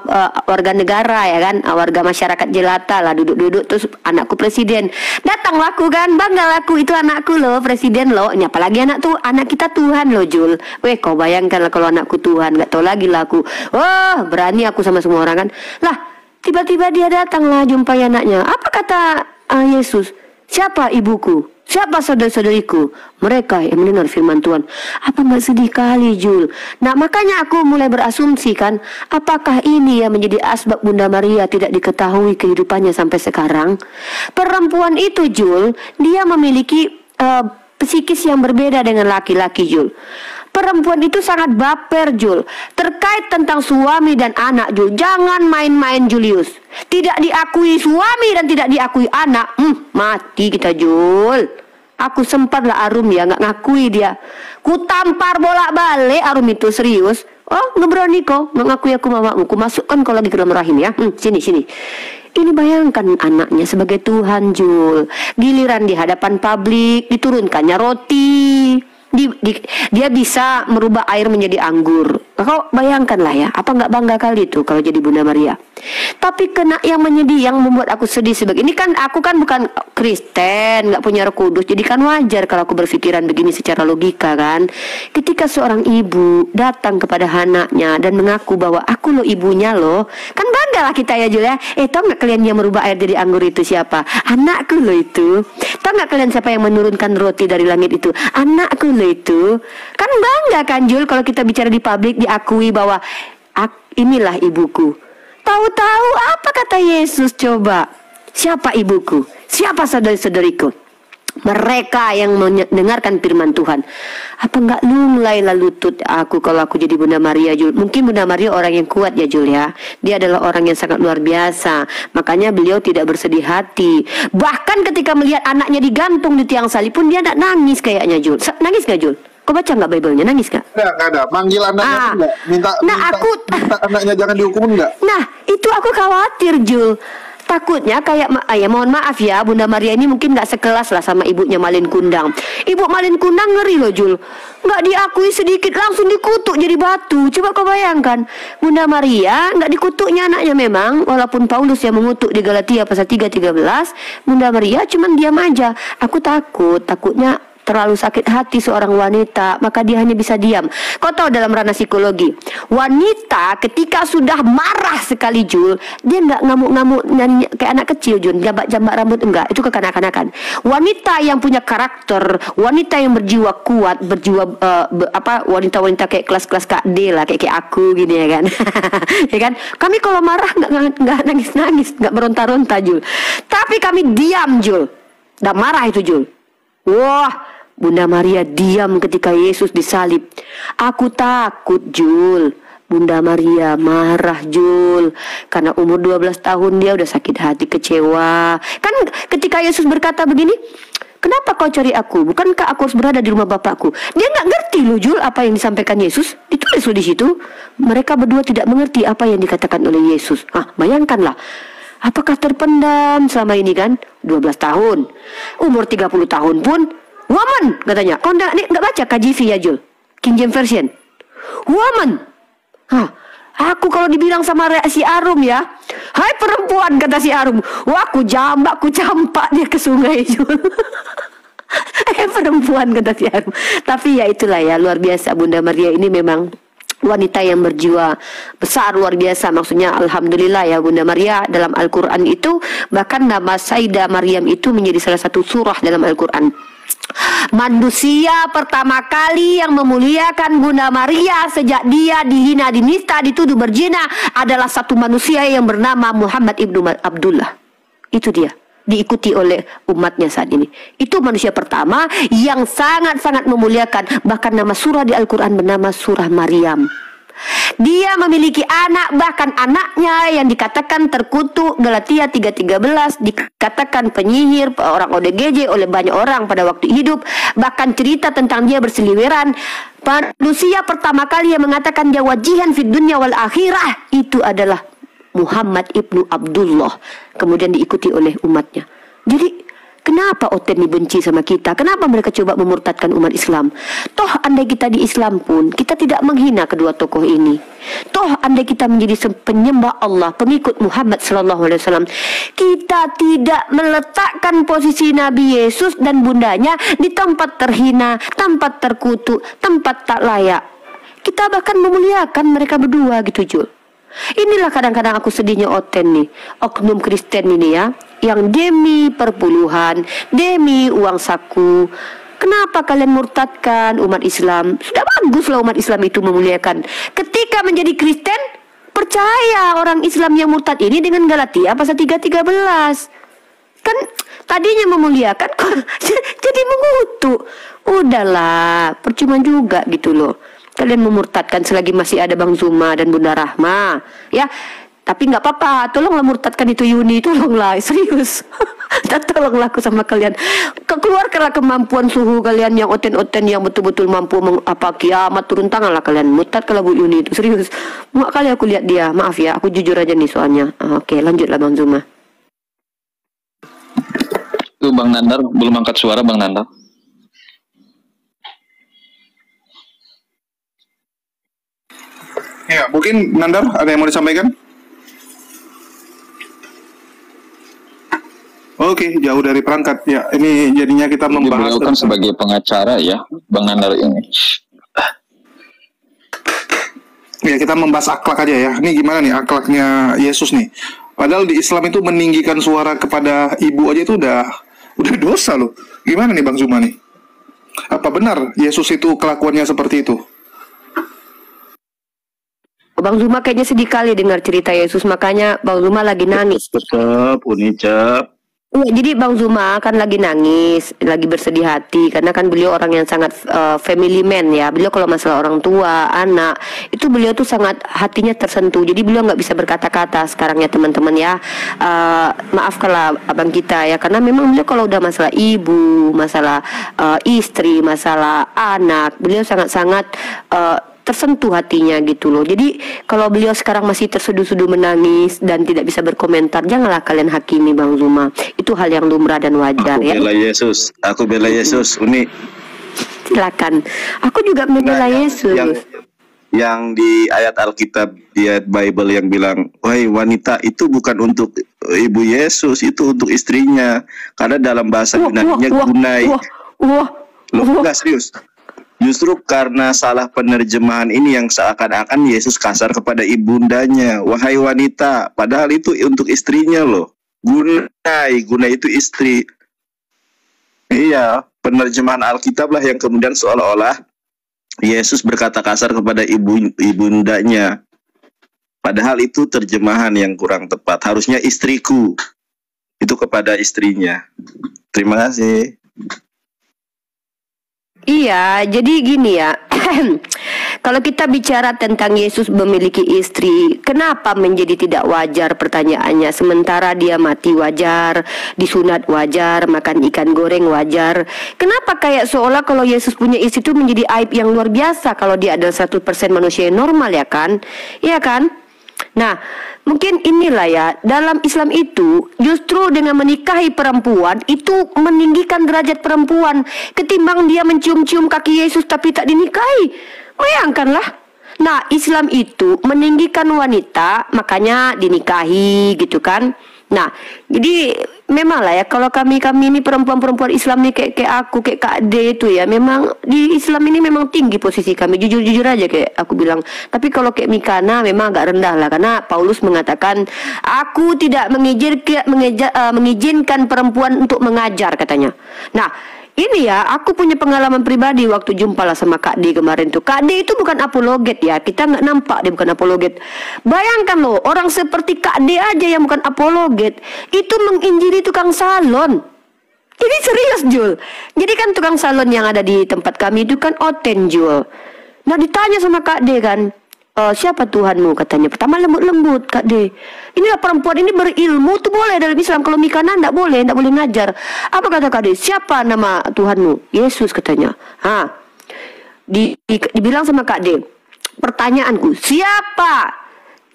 warga negara ya kan, warga masyarakat jelata lah, duduk-duduk terus anakku presiden. Datanglah aku kan, bangga aku itu anakku loh, presiden loh. Ini apalagi anak kita Tuhan loh Jul. Weh kau bayangkan lah kalau anakku Tuhan, nggak tahu lagi lah aku. Wah berani aku sama semua orang kan. Lah tiba-tiba dia datanglah jumpai anaknya. Apa kata Yesus? Siapa ibuku? Siapa saudara-saudariku? Mereka yang mendengar firman Tuhan. Apa nggak sedih kali Jul? Nah makanya aku mulai berasumsi kan, apakah ini yang menjadi asbab Bunda Maria tidak diketahui kehidupannya sampai sekarang? Perempuan itu Jul, dia memiliki psikis yang berbeda dengan laki-laki Jul. Perempuan itu sangat baper Jul. Terkait tentang suami dan anak Jul, jangan main-main Julius. Tidak diakui suami dan tidak diakui anak, mati kita Jul. Aku sempatlah Arum ya nggak ngakui dia. Ku tampar bolak-balik Arum itu serius. Oh nggak berani kau nggak ngakui aku mamamu. Ku masukkan kau lagi ke dalam rahim ya. Sini. Ini bayangkan anaknya sebagai Tuhan Jul. Giliran di hadapan publik diturunkannya roti. Dia bisa merubah air menjadi anggur. Kau bayangkan lah ya, apa nggak bangga kali itu kalau jadi Bunda Maria. Tapi kena yang menyedih, yang membuat aku sedih sebagai ini kan aku kan bukan Kristen, nggak punya Roh Kudus, jadi kan wajar kalau aku berpikiran begini secara logika kan. Ketika seorang ibu datang kepada anaknya dan mengaku bahwa aku lo ibunya lo, kan bangga lah kita ya Julia. Tahu nggak kalian yang merubah air jadi anggur itu siapa? Anakku lo itu. Tahu nggak kalian siapa yang menurunkan roti dari langit itu? Anakku lo itu. Kan bangga kan Jul kalau kita bicara di publik diakui bahwa inilah ibuku. Tahu-tahu apa kata Yesus coba? Siapa ibuku? Siapa saudari-saudariku? Mereka yang mendengarkan firman Tuhan. Apa enggak lunglailah lutut aku kalau aku jadi Bunda Maria Jul? Mungkin Bunda Maria orang yang kuat ya Jul ya. Dia adalah orang yang sangat luar biasa. Makanya beliau tidak bersedih hati. Bahkan ketika melihat anaknya digantung di tiang salib pun dia tidak nangis kayaknya Jul. Nangis gak Jul? Kau baca nggak Bible-nya? Nangis nggak? Nggak ada. Manggil anaknya nggak? Minta anaknya jangan dihukum nggak? Nah itu aku khawatir Jul. Takutnya kayak ya mohon maaf ya, Bunda Maria ini mungkin nggak sekelas lah sama ibunya Malin Kundang. Ibu Malin Kundang ngeri loh Jul, nggak diakui sedikit langsung dikutuk jadi batu. Coba kau bayangkan, Bunda Maria nggak dikutuknya anaknya memang, walaupun Paulus yang mengutuk di Galatia pasal 3:13, Bunda Maria cuman diam aja. Aku takutnya terlalu sakit hati seorang wanita, maka dia hanya bisa diam. Kau tahu dalam ranah psikologi, wanita ketika sudah marah sekali Jul, dia nggak ngamuk-ngamuk kayak anak kecil Jul, jambak-jambak rambut, enggak, itu kekanak-kanakan. Wanita yang punya karakter, wanita yang berjiwa kuat, wanita-wanita kayak kelas-kelas Kak D lah, kayak aku gini ya kan. Ya kan? Kami kalau marah nggak nangis-nangis, nggak meronta-ronta Jul. Tapi kami diam Jul. Dan marah itu Jul. Wah, Bunda Maria diam ketika Yesus disalib. Aku takut Jul. Bunda Maria marah Jul, karena umur 12 tahun dia udah sakit hati, kecewa. Kan ketika Yesus berkata begini, kenapa kau cari aku? Bukankah aku harus berada di rumah Bapakku? Dia nggak ngerti loh Jul apa yang disampaikan Yesus. Ditulis loh di situ. Mereka berdua tidak mengerti apa yang dikatakan oleh Yesus. Bayangkanlah. Apakah terpendam selama ini kan? 12 tahun. Umur 30 tahun pun woman katanya. Kau nggak baca KJV ya Jul? King James Version. Woman. Aku kalau dibilang sama si Arum ya, hai perempuan kata si Arum, wah aku jambak, aku campak dia ke sungai Jul. Perempuan kata si Arum. Tapi ya itulah ya, luar biasa Bunda Maria ini memang wanita yang berjiwa besar, luar biasa. Maksudnya alhamdulillah ya Bunda Maria dalam Al-Quran itu, bahkan nama Sayyidah Maryam itu menjadi salah satu surah dalam Al-Quran. Manusia pertama kali yang memuliakan Bunda Maria sejak dia dihina, dinista, dituduh berzina adalah satu manusia yang bernama Muhammad ibnu Abdullah. Itu dia, diikuti oleh umatnya saat ini. Itu manusia pertama yang sangat-sangat memuliakan. Bahkan nama surah di Al-Quran bernama surah Maryam. Dia memiliki anak, bahkan anaknya yang dikatakan terkutuk, Galatia 3:13, dikatakan penyihir, orang ODGJ oleh banyak orang pada waktu hidup. Bahkan cerita tentang dia berseliweran. Manusia pertama kali yang mengatakan dia wajihan fid dunya wal akhirah itu adalah Muhammad ibnu Abdullah. Kemudian diikuti oleh umatnya. Jadi kenapa Oten dibenci sama kita? Kenapa mereka coba memurtadkan umat Islam? Toh andai kita di Islam pun kita tidak menghina kedua tokoh ini. Toh andai kita menjadi penyembah Allah, pengikut Muhammad SAW, kita tidak meletakkan posisi Nabi Yesus dan bundanya di tempat terhina, tempat terkutuk, tempat tak layak. Kita bahkan memuliakan mereka berdua gitu Jul. Inilah kadang-kadang aku sedihnya Oten nih, oknum Kristen ini ya, yang demi perpuluhan, demi uang saku. Kenapa kalian murtadkan umat Islam? Sudah baguslah umat Islam itu memuliakan. Ketika menjadi Kristen, percaya orang Islam yang murtad ini dengan Galatia pasal 3:13. Kan tadinya memuliakan jadi mengutuk. Udahlah, percuma juga gitu loh. Kalian memurtadkan selagi masih ada Bang Zuma dan Bunda Rahma ya. Tapi nggak apa-apa, tolonglah murtadkan itu Yuni, tolonglah, serius. Tolonglah aku sama kalian. Keluarkanlah kemampuan suhu kalian yang oten-oten yang betul-betul mampu kiamat turun tangan lah kalian. Murtadkanlah Bu Yuni itu, serius. Muak kali aku lihat dia, maaf ya, aku jujur aja nih soalnya. Oke, lanjutlah Bang Zuma. Tuh Bang Nandar belum angkat suara Bang Nandar. Ya, mungkin Nandar ada yang mau disampaikan? Oke, jauh dari perangkat. Ya, ini jadinya kita membahas. Beliau kan sebagai pengacara ya, Bang Nandar ini. Ya, kita membahas akhlak aja ya. Ini gimana nih akhlaknya Yesus nih? Padahal di Islam itu meninggikan suara kepada ibu aja itu udah dosa loh. Gimana nih Bang Zuma nih? Apa benar Yesus itu kelakuannya seperti itu? Bang Zuma kayaknya sedih kali dengar cerita Yesus, makanya Bang Zuma lagi nangis. Tetap, Unicap. Iya, jadi Bang Zuma kan lagi nangis, lagi bersedih hati karena kan beliau orang yang sangat family man ya. Beliau kalau masalah orang tua, anak, itu beliau tuh sangat hatinya tersentuh. Jadi beliau nggak bisa berkata-kata sekarang ya teman-teman ya. Maafkanlah abang kita ya, karena memang beliau kalau udah masalah ibu, masalah istri, masalah anak, beliau sangat-sangat tersentuh hatinya gitu loh. Jadi kalau beliau sekarang masih terseduh-seduh menangis dan tidak bisa berkomentar, janganlah kalian hakimi Bang Zuma. Itu hal yang lumrah dan wajar. Aku bela Yesus, Uni. Silakan. Aku juga membela Yesus. Yang di ayat Alkitab, di ayat Bible yang bilang, wahai wanita, itu bukan untuk ibu Yesus, itu untuk istrinya. Karena dalam bahasa Yunani-nya gunai. Enggak serius. Justru karena salah penerjemahan ini yang seakan-akan Yesus kasar kepada ibundanya. Wahai wanita, padahal itu untuk istrinya loh. Gunai itu istri. Iya, penerjemahan Alkitab lah yang kemudian seolah-olah Yesus berkata kasar kepada ibundanya. Padahal itu terjemahan yang kurang tepat. Harusnya istriku. Itu kepada istrinya. Terima kasih. Iya, jadi gini ya. Kalau kita bicara tentang Yesus memiliki istri, kenapa menjadi tidak wajar pertanyaannya? Sementara dia mati wajar, disunat wajar, makan ikan goreng wajar. Kenapa kayak seolah kalau Yesus punya istri itu menjadi aib yang luar biasa kalau dia adalah 100% manusia yang normal, ya kan? Iya kan? Nah, mungkin inilah ya, dalam Islam itu justru dengan menikahi perempuan itu meninggikan derajat perempuan ketimbang dia mencium-cium kaki Yesus tapi tak dinikahi. Bayangkanlah. Nah, Islam itu meninggikan wanita, makanya dinikahi gitu kan. Nah, jadi memang lah ya, kalau kami ini perempuan-perempuan Islam nih kayak aku, kayak Kak D itu ya, memang di Islam ini memang tinggi posisi kami, jujur aja kayak aku bilang. Tapi kalau kayak Mikana memang agak rendah lah, karena Paulus mengatakan aku tidak mengizinkan perempuan untuk mengajar katanya. Nah, ini ya, aku punya pengalaman pribadi waktu jumpa lah sama Kak D kemarin tuh. Kak D itu bukan apologet ya, kita nggak nampak dia bukan apologet. Bayangkan loh, orang seperti Kak D aja yang bukan apologet itu menginjili tukang salon. Ini serius Jul. Jadi kan tukang salon yang ada di tempat kami itu kan oten Jul. Nah ditanya sama Kak D kan, siapa Tuhanmu katanya. Pertama lembut-lembut Kak D. Inilah perempuan ini berilmu tuh boleh dalam Islam. Kalau Mikana enggak boleh ngajar. Apa kata Kak D? Siapa nama Tuhanmu? Yesus katanya. Dibilang sama Kak D. Pertanyaanku, siapa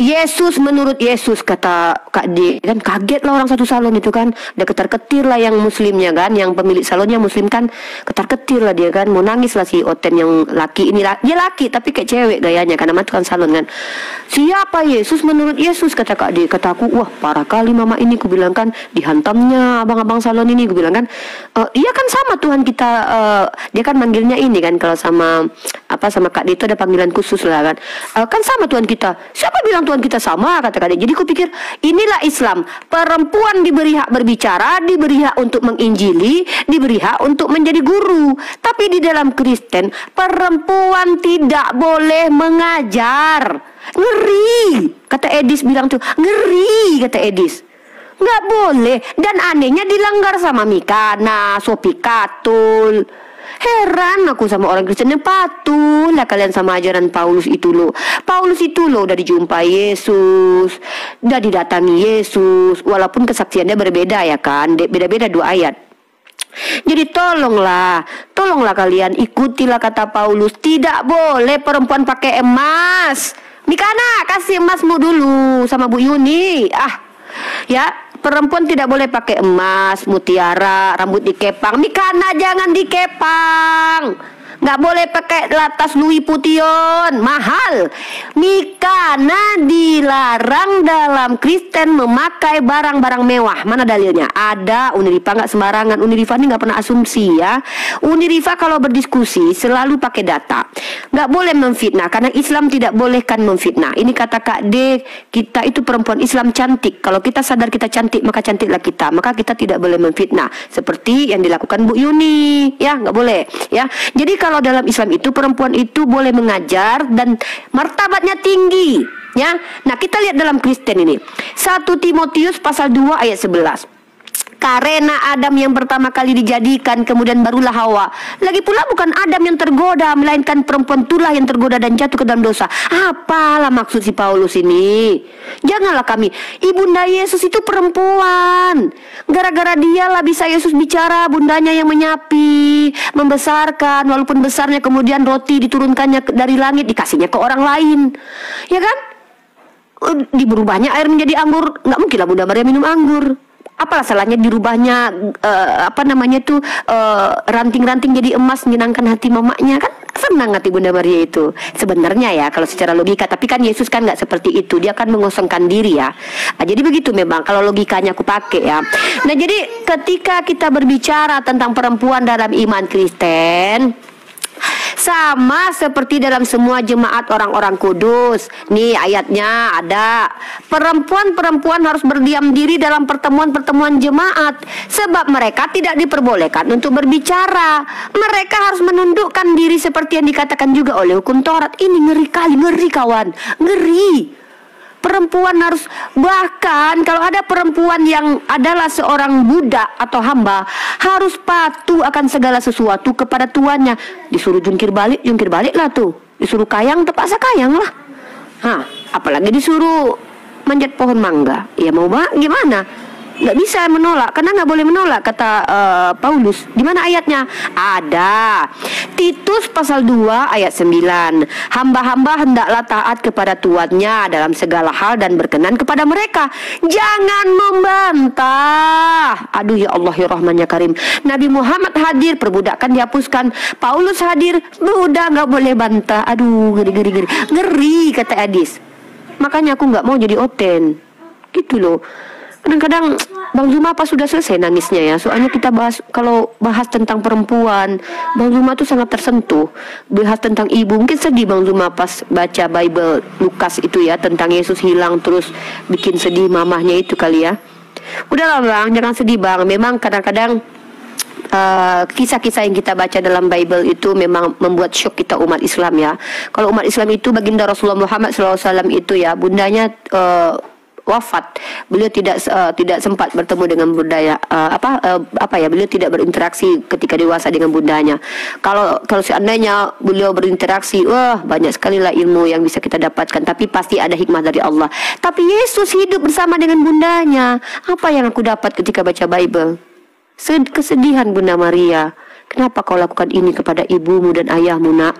Yesus menurut Yesus, kata Kak D. Kan kaget lah orang satu salon itu kan. Udah ketar-ketir lah yang muslimnya kan, yang pemilik salonnya muslim kan, ketar-ketir lah dia kan. Mau nangis lah si Oten yang laki ini. Dia laki tapi kayak cewek gayanya karena mah tukang salon kan. Siapa Yesus menurut Yesus, kata Kak D. Kata aku, wah parah kali mama ini. Ku bilang kan, dihantamnya abang-abang salon ini. Ku bilang kan, iya kan sama Tuhan kita. Dia kan manggilnya ini kan, kalau sama Kak D itu ada panggilan khusus lah kan. Kan sama Tuhan kita. Siapa bilang Tuhan kita sama, kata Kak D. Jadi kupikir inilah Islam. Perempuan diberi hak berbicara, diberi hak untuk menginjili, diberi hak untuk menjadi guru. Tapi di dalam Kristen, perempuan tidak boleh mengajar. Ngeri, kata Edis bilang tuh. Ngeri, kata Edis. Nggak boleh. Dan anehnya dilanggar sama Mikana, Sophie Katul. Heran aku sama orang Kristen yang patuh lah kalian sama ajaran Paulus itu loh. Paulus itu loh udah dijumpai Yesus, udah didatangi Yesus, walaupun kesaksiannya berbeda ya kan, beda-beda 2 ayat. Jadi tolonglah kalian ikutilah kata Paulus. Tidak boleh perempuan pakai emas. Mikana kasih emasmu dulu sama Bu Yuni. Ya, perempuan tidak boleh pakai emas, mutiara, rambut dikepang. Mikana jangan dikepang. Nggak boleh pakai latas Louis Vuitton, mahal. Mikana dilarang dalam Kristen memakai barang-barang mewah. Mana dalilnya? Ada. Unirifa nggak sembarangan. Unirifa ini nggak pernah asumsi ya. Unirifa kalau berdiskusi selalu pakai data. Nggak boleh memfitnah, karena Islam tidak bolehkan memfitnah. Ini kata Kak D, kita itu perempuan Islam cantik. Kalau kita sadar kita cantik, maka cantiklah kita. Maka kita tidak boleh memfitnah. Seperti yang dilakukan Bu Yuni, ya nggak boleh. Ya, jadi kalau dalam Islam itu perempuan itu boleh mengajar dan martabatnya tinggi, ya. Nah, kita lihat dalam Kristen ini. 1 Timotius pasal 2 ayat 11. Karena Adam yang pertama kali dijadikan, kemudian barulah Hawa. Lagi pula bukan Adam yang tergoda, melainkan perempuan itulah yang tergoda dan jatuh ke dalam dosa. Apalah maksud si Paulus ini? Janganlah kami. Ibunda Yesus itu perempuan. Gara-gara dialah bisa Yesus bicara, bundanya yang menyapi, membesarkan, walaupun besarnya, kemudian roti diturunkannya dari langit, dikasihnya ke orang lain. Ya kan? Dirubahnya air menjadi anggur. Nggak mungkinlah Bunda Maria minum anggur. Apalah salahnya dirubahnya ranting-ranting jadi emas, menyenangkan hati mamanya, kan senang hati Bunda Maria itu sebenarnya ya kalau secara logika. Tapi kan Yesus kan nggak seperti itu, dia kan mengosongkan diri ya. Jadi begitu memang kalau logikanya aku pakai ya. Nah jadi ketika kita berbicara tentang perempuan dalam iman Kristen, sama seperti dalam semua jemaat orang-orang kudus. Nih ayatnya ada, perempuan-perempuan harus berdiam diri dalam pertemuan-pertemuan jemaat, sebab mereka tidak diperbolehkan untuk berbicara. Mereka harus menundukkan diri seperti yang dikatakan juga oleh hukum Taurat. Ini ngeri kali, ngeri kawan, ngeri. Perempuan harus, bahkan kalau ada perempuan yang adalah seorang budak atau hamba, harus patuh akan segala sesuatu kepada tuannya. Disuruh jungkir balik lah tuh. Disuruh kayang, terpaksa kayang lah. Apalagi disuruh manjat pohon mangga. Ya mau gimana? Nggak bisa menolak, karena nggak boleh menolak, kata Paulus. Di mana ayatnya? Ada. Titus pasal 2 ayat 9. Hamba-hamba hendaklah taat kepada tuannya dalam segala hal dan berkenan kepada mereka. Jangan membantah. Aduh ya Allah ya Rahman ya Karim. Nabi Muhammad hadir, perbudakan dihapuskan. Paulus hadir, udah nggak boleh bantah. Aduh ngeri kata Adis. Makanya aku nggak mau jadi oten. Gitu loh. Kadang-kadang Bang Zuma pas sudah selesai nangisnya ya. Soalnya kita kalau bahas tentang perempuan, Bang Zuma tuh sangat tersentuh. Bahas tentang ibu, mungkin sedih Bang Zuma pas baca Bible Lukas itu ya, tentang Yesus hilang terus bikin sedih mamahnya itu kali ya. Udahlah Bang, jangan sedih Bang. Memang kadang-kadang kisah-kisah yang kita baca dalam Bible itu memang membuat syok kita umat Islam ya. Kalau umat Islam itu baginda Rasulullah Muhammad SAW itu ya, bundanya wafat, beliau tidak sempat bertemu dengan bundanya, beliau tidak berinteraksi ketika dewasa dengan bundanya. Kalau seandainya beliau berinteraksi, banyak sekali lah ilmu yang bisa kita dapatkan, tapi pasti ada hikmah dari Allah. Tapi Yesus hidup bersama dengan bundanya. Apa yang aku dapat ketika baca Bible? Kesedihan Bunda Maria. Kenapa kau lakukan ini kepada ibumu dan ayahmu, nak?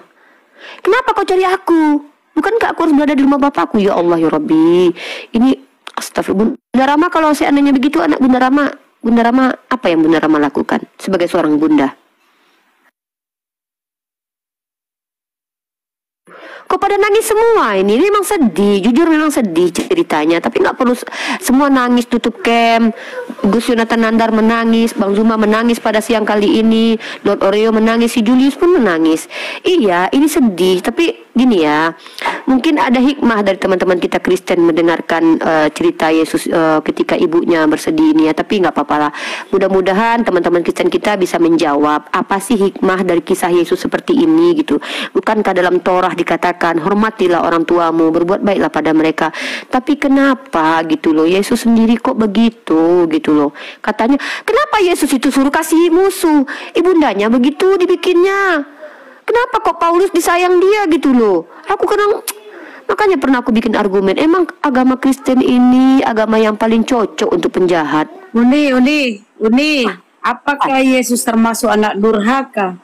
Kenapa kau cari aku? Bukankah aku harus berada di rumah bapakku? Ya Allah ya Rabbi. Ini astagfirullah. Bunda Rama, kalau seandainya begitu anak Bunda Rama apa yang Bunda Rama lakukan sebagai seorang bunda? Kok pada nangis semua ini memang sedih, jujur memang sedih ceritanya. Tapi nggak perlu semua nangis tutup camp. Gus Yonatan Nandar menangis, Bang Zuma menangis pada siang kali ini, Lord Oreo menangis, si Julius pun menangis. Iya, ini sedih, tapi gini ya, mungkin ada hikmah dari teman-teman kita Kristen mendengarkan cerita Yesus ketika ibunya bersedih ini ya. Tapi nggak apa-apa lah. Mudah-mudahan teman-teman Kristen kita bisa menjawab apa sih hikmah dari kisah Yesus seperti ini gitu. Bukankah dalam Torah dikatakan hormatilah orang tuamu, berbuat baiklah pada mereka. Tapi kenapa gitu loh, Yesus sendiri kok begitu gitu loh. Katanya kenapa Yesus itu suruh kasih musuh, ibundanya begitu dibikinnya. Kenapa kok Paulus disayang dia gitu loh. Makanya pernah aku bikin argumen, emang agama Kristen ini agama yang paling cocok untuk penjahat. Uni, apakah Yesus termasuk anak durhaka?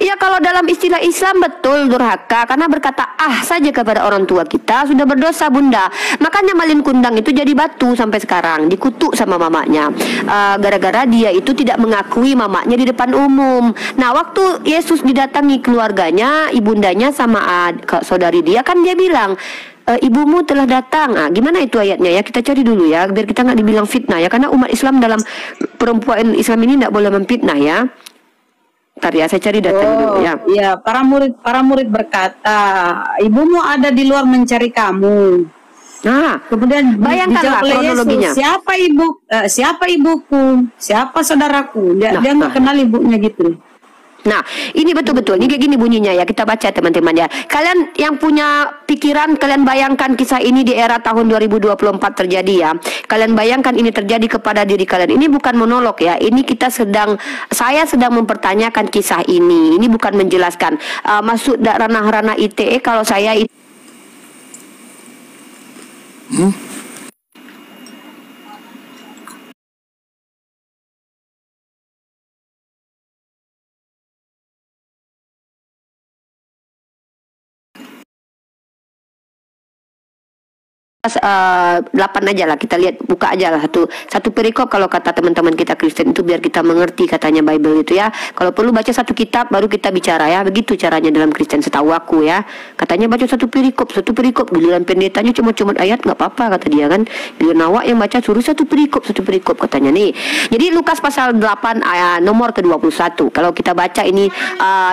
Ya kalau dalam istilah Islam betul durhaka, karena berkata saja kepada orang tua kita sudah berdosa Bunda. Makanya Malin Kundang itu jadi batu sampai sekarang, dikutuk sama mamanya, gara-gara dia itu tidak mengakui mamanya di depan umum. Nah waktu Yesus didatangi keluarganya, ibundanya sama saudari dia, kan dia bilang ibumu telah datang. Gimana itu ayatnya ya, kita cari dulu ya biar kita nggak dibilang fitnah ya, karena umat Islam dalam perempuan Islam ini tidak boleh memfitnah ya. Bentar ya, saya cari data dulu ya. Ya, para murid berkata, ibumu ada di luar mencari kamu. Nah, kemudian bayangkanlah kronologinya. Yesus, siapa ibuku? Siapa saudaraku? Dia nggak kenal ibunya gitu. Nah, ini betul-betul. Ini kayak gini bunyinya ya. Kita baca teman-teman ya. Kalian yang punya pikiran, kalian bayangkan kisah ini di era tahun 2024 terjadi ya. Kalian bayangkan ini terjadi kepada diri kalian. Ini bukan monolog ya. Ini saya sedang mempertanyakan kisah ini. Ini bukan menjelaskan. Masuk ranah-ranah ITE kalau saya Pas 8 aja lah, kita lihat, buka aja lah satu perikop kalau kata teman-teman kita Kristen itu, biar kita mengerti katanya Bible itu ya. Kalau perlu baca satu kitab baru kita bicara ya, begitu caranya dalam Kristen setahu aku ya. Katanya baca satu perikop, giliran pendetanya cuma ayat nggak apa-apa kata dia kan. Giliran awak yang baca suruh satu perikop katanya nih. Jadi Lukas pasal 8 nomor ke-21. Kalau kita baca ini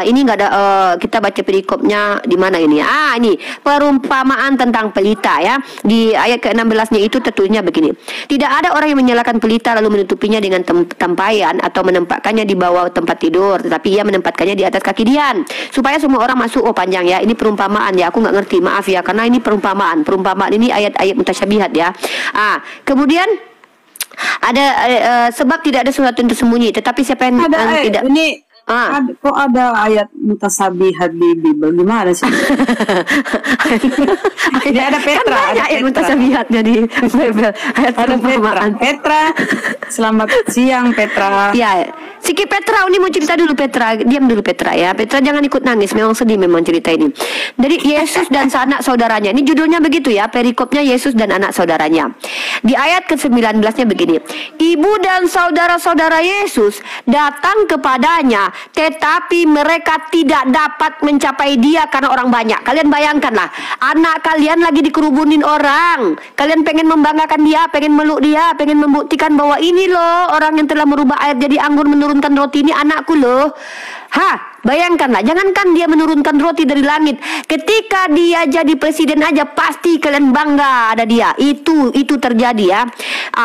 nggak ada, kita baca perikopnya di mana ini? Ini perumpamaan tentang pelita ya. Di ayat ke-16-nya itu tentunya begini. Tidak ada orang yang menyalakan pelita lalu menutupinya dengan tempayan atau menempatkannya di bawah tempat tidur, tetapi ia menempatkannya di atas kaki dian supaya semua orang masuk. Oh panjang ya, ini perumpamaan ya, aku nggak ngerti, maaf ya, karena ini perumpamaan ini ayat-ayat mutasyabihat ya. Kemudian ada sebab tidak ada sesuatu yang tersembunyi, tetapi siapa yang tidak ini kok ada ayat mutasabihat di Bible, gimana sih? Ini ada Petra, ada ayat mutasabihatnya di Bible. Ada Petra. Selamat siang Petra. Ya, Siki Petra, ini mau cerita dulu Petra. Diam dulu Petra ya. Petra jangan ikut nangis, memang sedih memang cerita ini. Dari Yesus dan anak saudaranya. Ini judulnya begitu ya, perikopnya Yesus dan anak saudaranya. Di ayat ke-19-nya begini. Ibu dan saudara-saudara Yesus datang kepadanya, tetapi mereka tidak dapat mencapai dia karena orang banyak. Kalian bayangkanlah, anak kalian lagi dikerubunin orang. Kalian pengen membanggakan dia, pengen meluk dia, pengen membuktikan bahwa ini loh orang yang telah merubah air jadi anggur, menurunkan roti, ini anakku loh. Bayangkanlah, jangankan dia menurunkan roti dari langit, ketika dia jadi presiden aja pasti kalian bangga ada dia. Itu terjadi ya.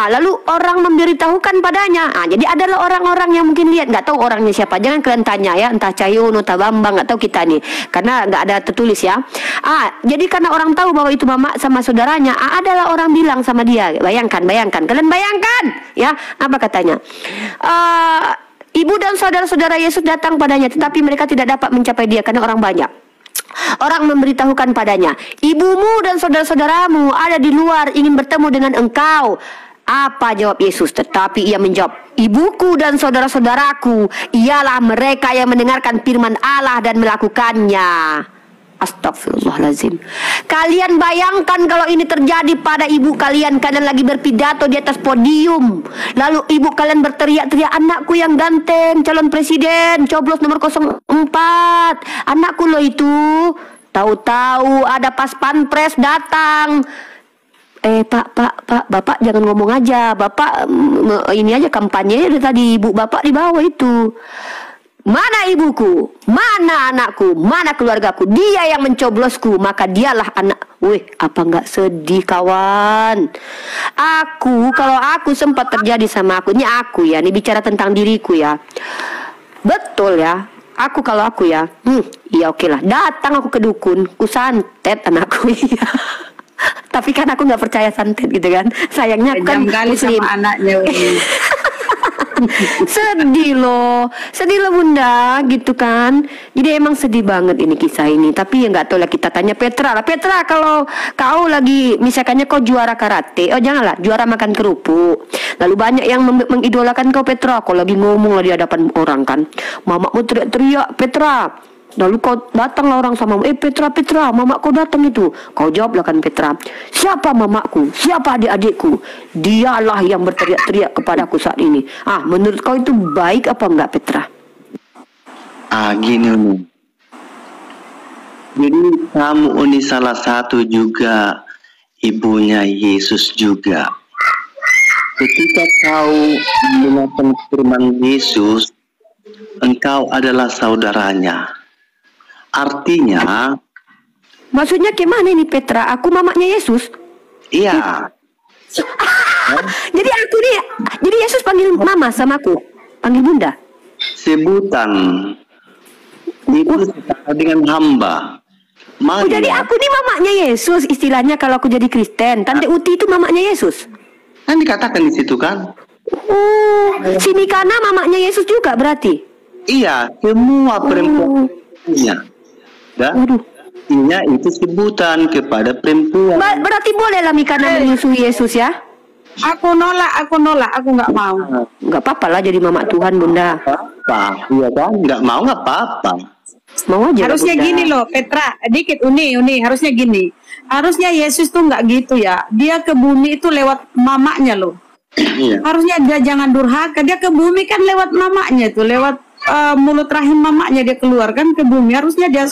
Lalu orang memberitahukan padanya. Jadi adalah orang-orang yang mungkin lihat, nggak tahu orangnya siapa. Jangan kalian tanya ya, entah Cahyono, entah Bambang, nggak tahu kita nih, karena nggak ada tertulis ya. Jadi karena orang tahu bahwa itu mama sama saudaranya, adalah orang bilang sama dia. Bayangkan, kalian bayangkan ya, apa katanya? Ibu dan saudara-saudara Yesus datang padanya, tetapi mereka tidak dapat mencapai dia karena orang banyak. Orang memberitahukan padanya, ibumu dan saudara-saudaramu ada di luar ingin bertemu dengan engkau. Apa jawab Yesus? Tetapi ia menjawab, ibuku dan saudara-saudaraku ialah mereka yang mendengarkan firman Allah dan melakukannya. Astagfirullahaladzim. Kalian bayangkan kalau ini terjadi pada ibu kalian lagi berpidato di atas podium, lalu ibu kalian berteriak-teriak, anakku yang ganteng, calon presiden, coblos nomor 04, anakku loh itu. Tahu-tahu ada pas pampres datang. Pak, bapak jangan ngomong aja, bapak ini aja kampanye dari tadi, ibu bapak di bawah itu. Mana ibuku, mana anakku, mana keluargaku, dia yang mencoblosku, maka dialah anak. Apa nggak sedih kawan? Kalau aku sempat terjadi sama aku, ini bicara tentang diriku ya. Betul ya, kalau aku ya, ya oke lah, datang aku ke dukun, ku santet anakku ya. Tapi kan aku nggak percaya santet gitu kan, sayangnya aku kan muslim. Sama anaknya. Sedih loh bunda gitu kan. Jadi emang sedih banget ini kisah ini. Tapi ya nggak tahu lah, kita tanya Petra lah. Petra, kalau kau lagi misalkannya kau juara karate, janganlah juara makan kerupuk, lalu banyak yang mengidolakan kau Petra, kau lagi ngomong lah di hadapan orang kan, mamamu teriak-teriak Petra, lalu kau datanglah orang sama Petra, mamak kau datang itu. Kau jawablah kan Petra, siapa mamaku, siapa adik-adikku, dialah yang berteriak-teriak kepadaku saat ini. Menurut kau itu baik apa enggak Petra? Gini nih. Jadi kamu ini salah satu juga ibunya Yesus juga. Ketika kau mendengarkan firman Yesus, engkau adalah saudaranya. Artinya, maksudnya gimana ini Petra? Aku mamanya Yesus? Iya. Jadi aku nih, jadi Yesus panggil mama sama aku, panggil bunda. Sebutan. itu setara dengan hamba. Oh, jadi aku nih mamanya Yesus istilahnya kalau aku jadi Kristen. Tante Uti itu mamanya Yesus. Kan dikatakan di situ kan. Oh, si Mikana mamanya Yesus juga berarti? Iya, semua perempuannya. Dan artinya itu sebutan kepada perempuan. Berarti bolehlah Mikana menyusui Yesus ya? Aku nolak, aku nggak mau. Nggak apa-apa lah jadi mama Tuhan, Bunda. Apa? Iya kan? Nggak mau nggak apa-apa. Mau aja. Harusnya Bunda. gini loh, Petra. Dikit Uni, harusnya gini. Harusnya Yesus tuh nggak gitu ya. Dia ke bumi itu lewat mamanya loh. Iya. Harusnya dia jangan durhaka. Dia ke bumi kan lewat mamanya itu, lewat mulut rahim mamanya dia keluarkan ke bumi. Harusnya dia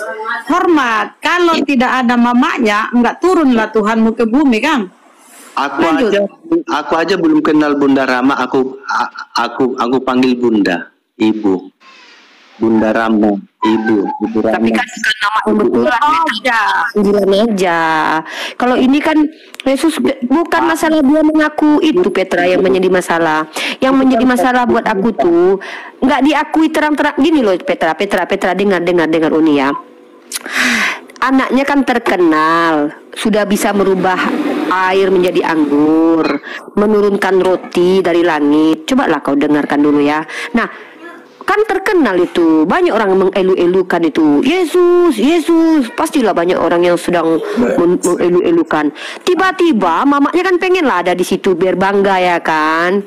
hormat. Kalau tidak ada mamanya, nggak turunlah Tuhanmu ke bumi kan? Aku aja belum kenal Bunda Rama. Aku panggil Bunda, Ibu. Bunda Rama, Ibu Rama. Tapi kan nama kebetulan panggilan aja. Kalau ini kan Yesus bukan masalah dia mengaku itu, Petra, yang menjadi masalah. Yang menjadi masalah buat aku tuh nggak diakui terang-terang gini loh, Petra, dengar Uni ya. Anaknya kan terkenal, sudah bisa merubah air menjadi anggur, menurunkan roti dari langit. Cobalah kau dengarkan dulu ya. Nah, kan terkenal itu, banyak orang mengelu-elukan itu. Yesus, pastilah banyak orang yang sedang mengelu-elukan. Tiba-tiba mamanya kan pengen lah ada di situ biar bangga ya kan.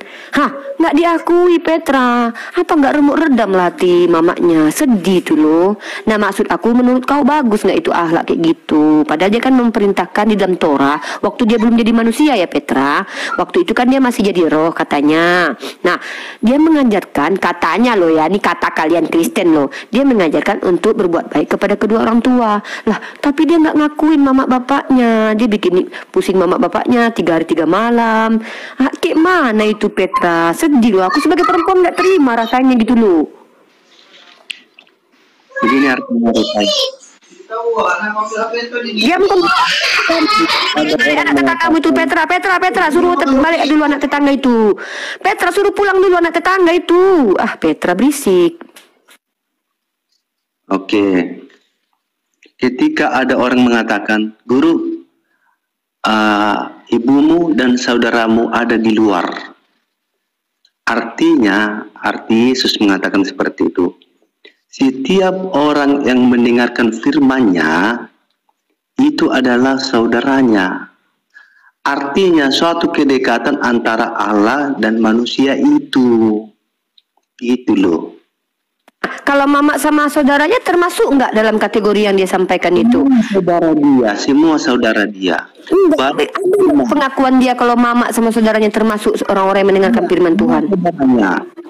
Nggak diakui Petra. Apa nggak remuk redam lah hati mamanya, sedih tuh loh. Nah maksud aku, menurut kau bagus nggak itu akhlak kayak gitu? Padahal dia kan memerintahkan di dalam Torah waktu dia belum jadi manusia ya Petra. Waktu itu kan dia masih jadi roh katanya. Nah dia mengajarkan katanya loh ya, ini kata kalian Kristen loh, dia mengajarkan untuk berbuat baik kepada kedua orang tua. Lah tapi dia nggak ngakuin mama bapaknya. Dia bikin pusing mama bapaknya 3 hari 3 malam. Kayak mana itu Petra? Sedih loh, aku sebagai perempuan nggak terima rasanya gitu loh. Begini artinya Diam kamu. Anak tetanggamu itu Petra suruh balik dulu anak tetangga itu. Petra suruh pulang dulu anak tetangga itu. Petra berisik. Oke. Ketika ada orang mengatakan, Guru, ibumu dan saudaramu ada di luar. Arti Yesus mengatakan seperti itu. Setiap orang yang mendengarkan firman-Nya itu adalah saudaranya. Artinya suatu kedekatan antara Allah dan manusia itu. Gitu loh. Kalau mama sama saudaranya termasuk nggak dalam kategori yang dia sampaikan itu? Semua saudara dia. Pengakuan dia kalau mama sama saudaranya termasuk orang-orang yang mendengarkan firman Tuhan.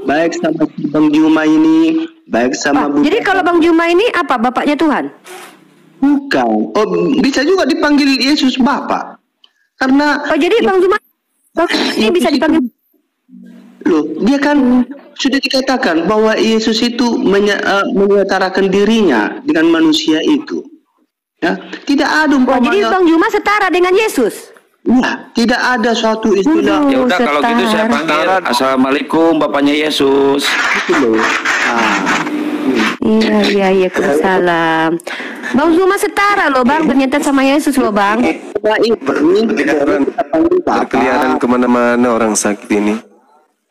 Baik sama Bang Juma ini, baik sama jadi kalau Bang Juma ini apa? Bapaknya Tuhan? Bukan. Oh, bisa juga dipanggil Yesus Bapak. Karena jadi Bang Juma ini bisa dipanggil. Loh, dia kan sudah dikatakan bahwa Yesus itu menyetarakan dirinya dengan manusia itu. Ya, tidak ada umpamanya. Jadi Bang Juma setara dengan Yesus. Ya, tidak ada suatu istilah. Ya udah kalau gitu saya panggil Assalamualaikum Bapaknya Yesus. Itu loh. Iya, salam. Bang Juma setara loh Bang, ternyata sama Yesus loh Bang. Berkeliaran kemana-mana orang sakit ini.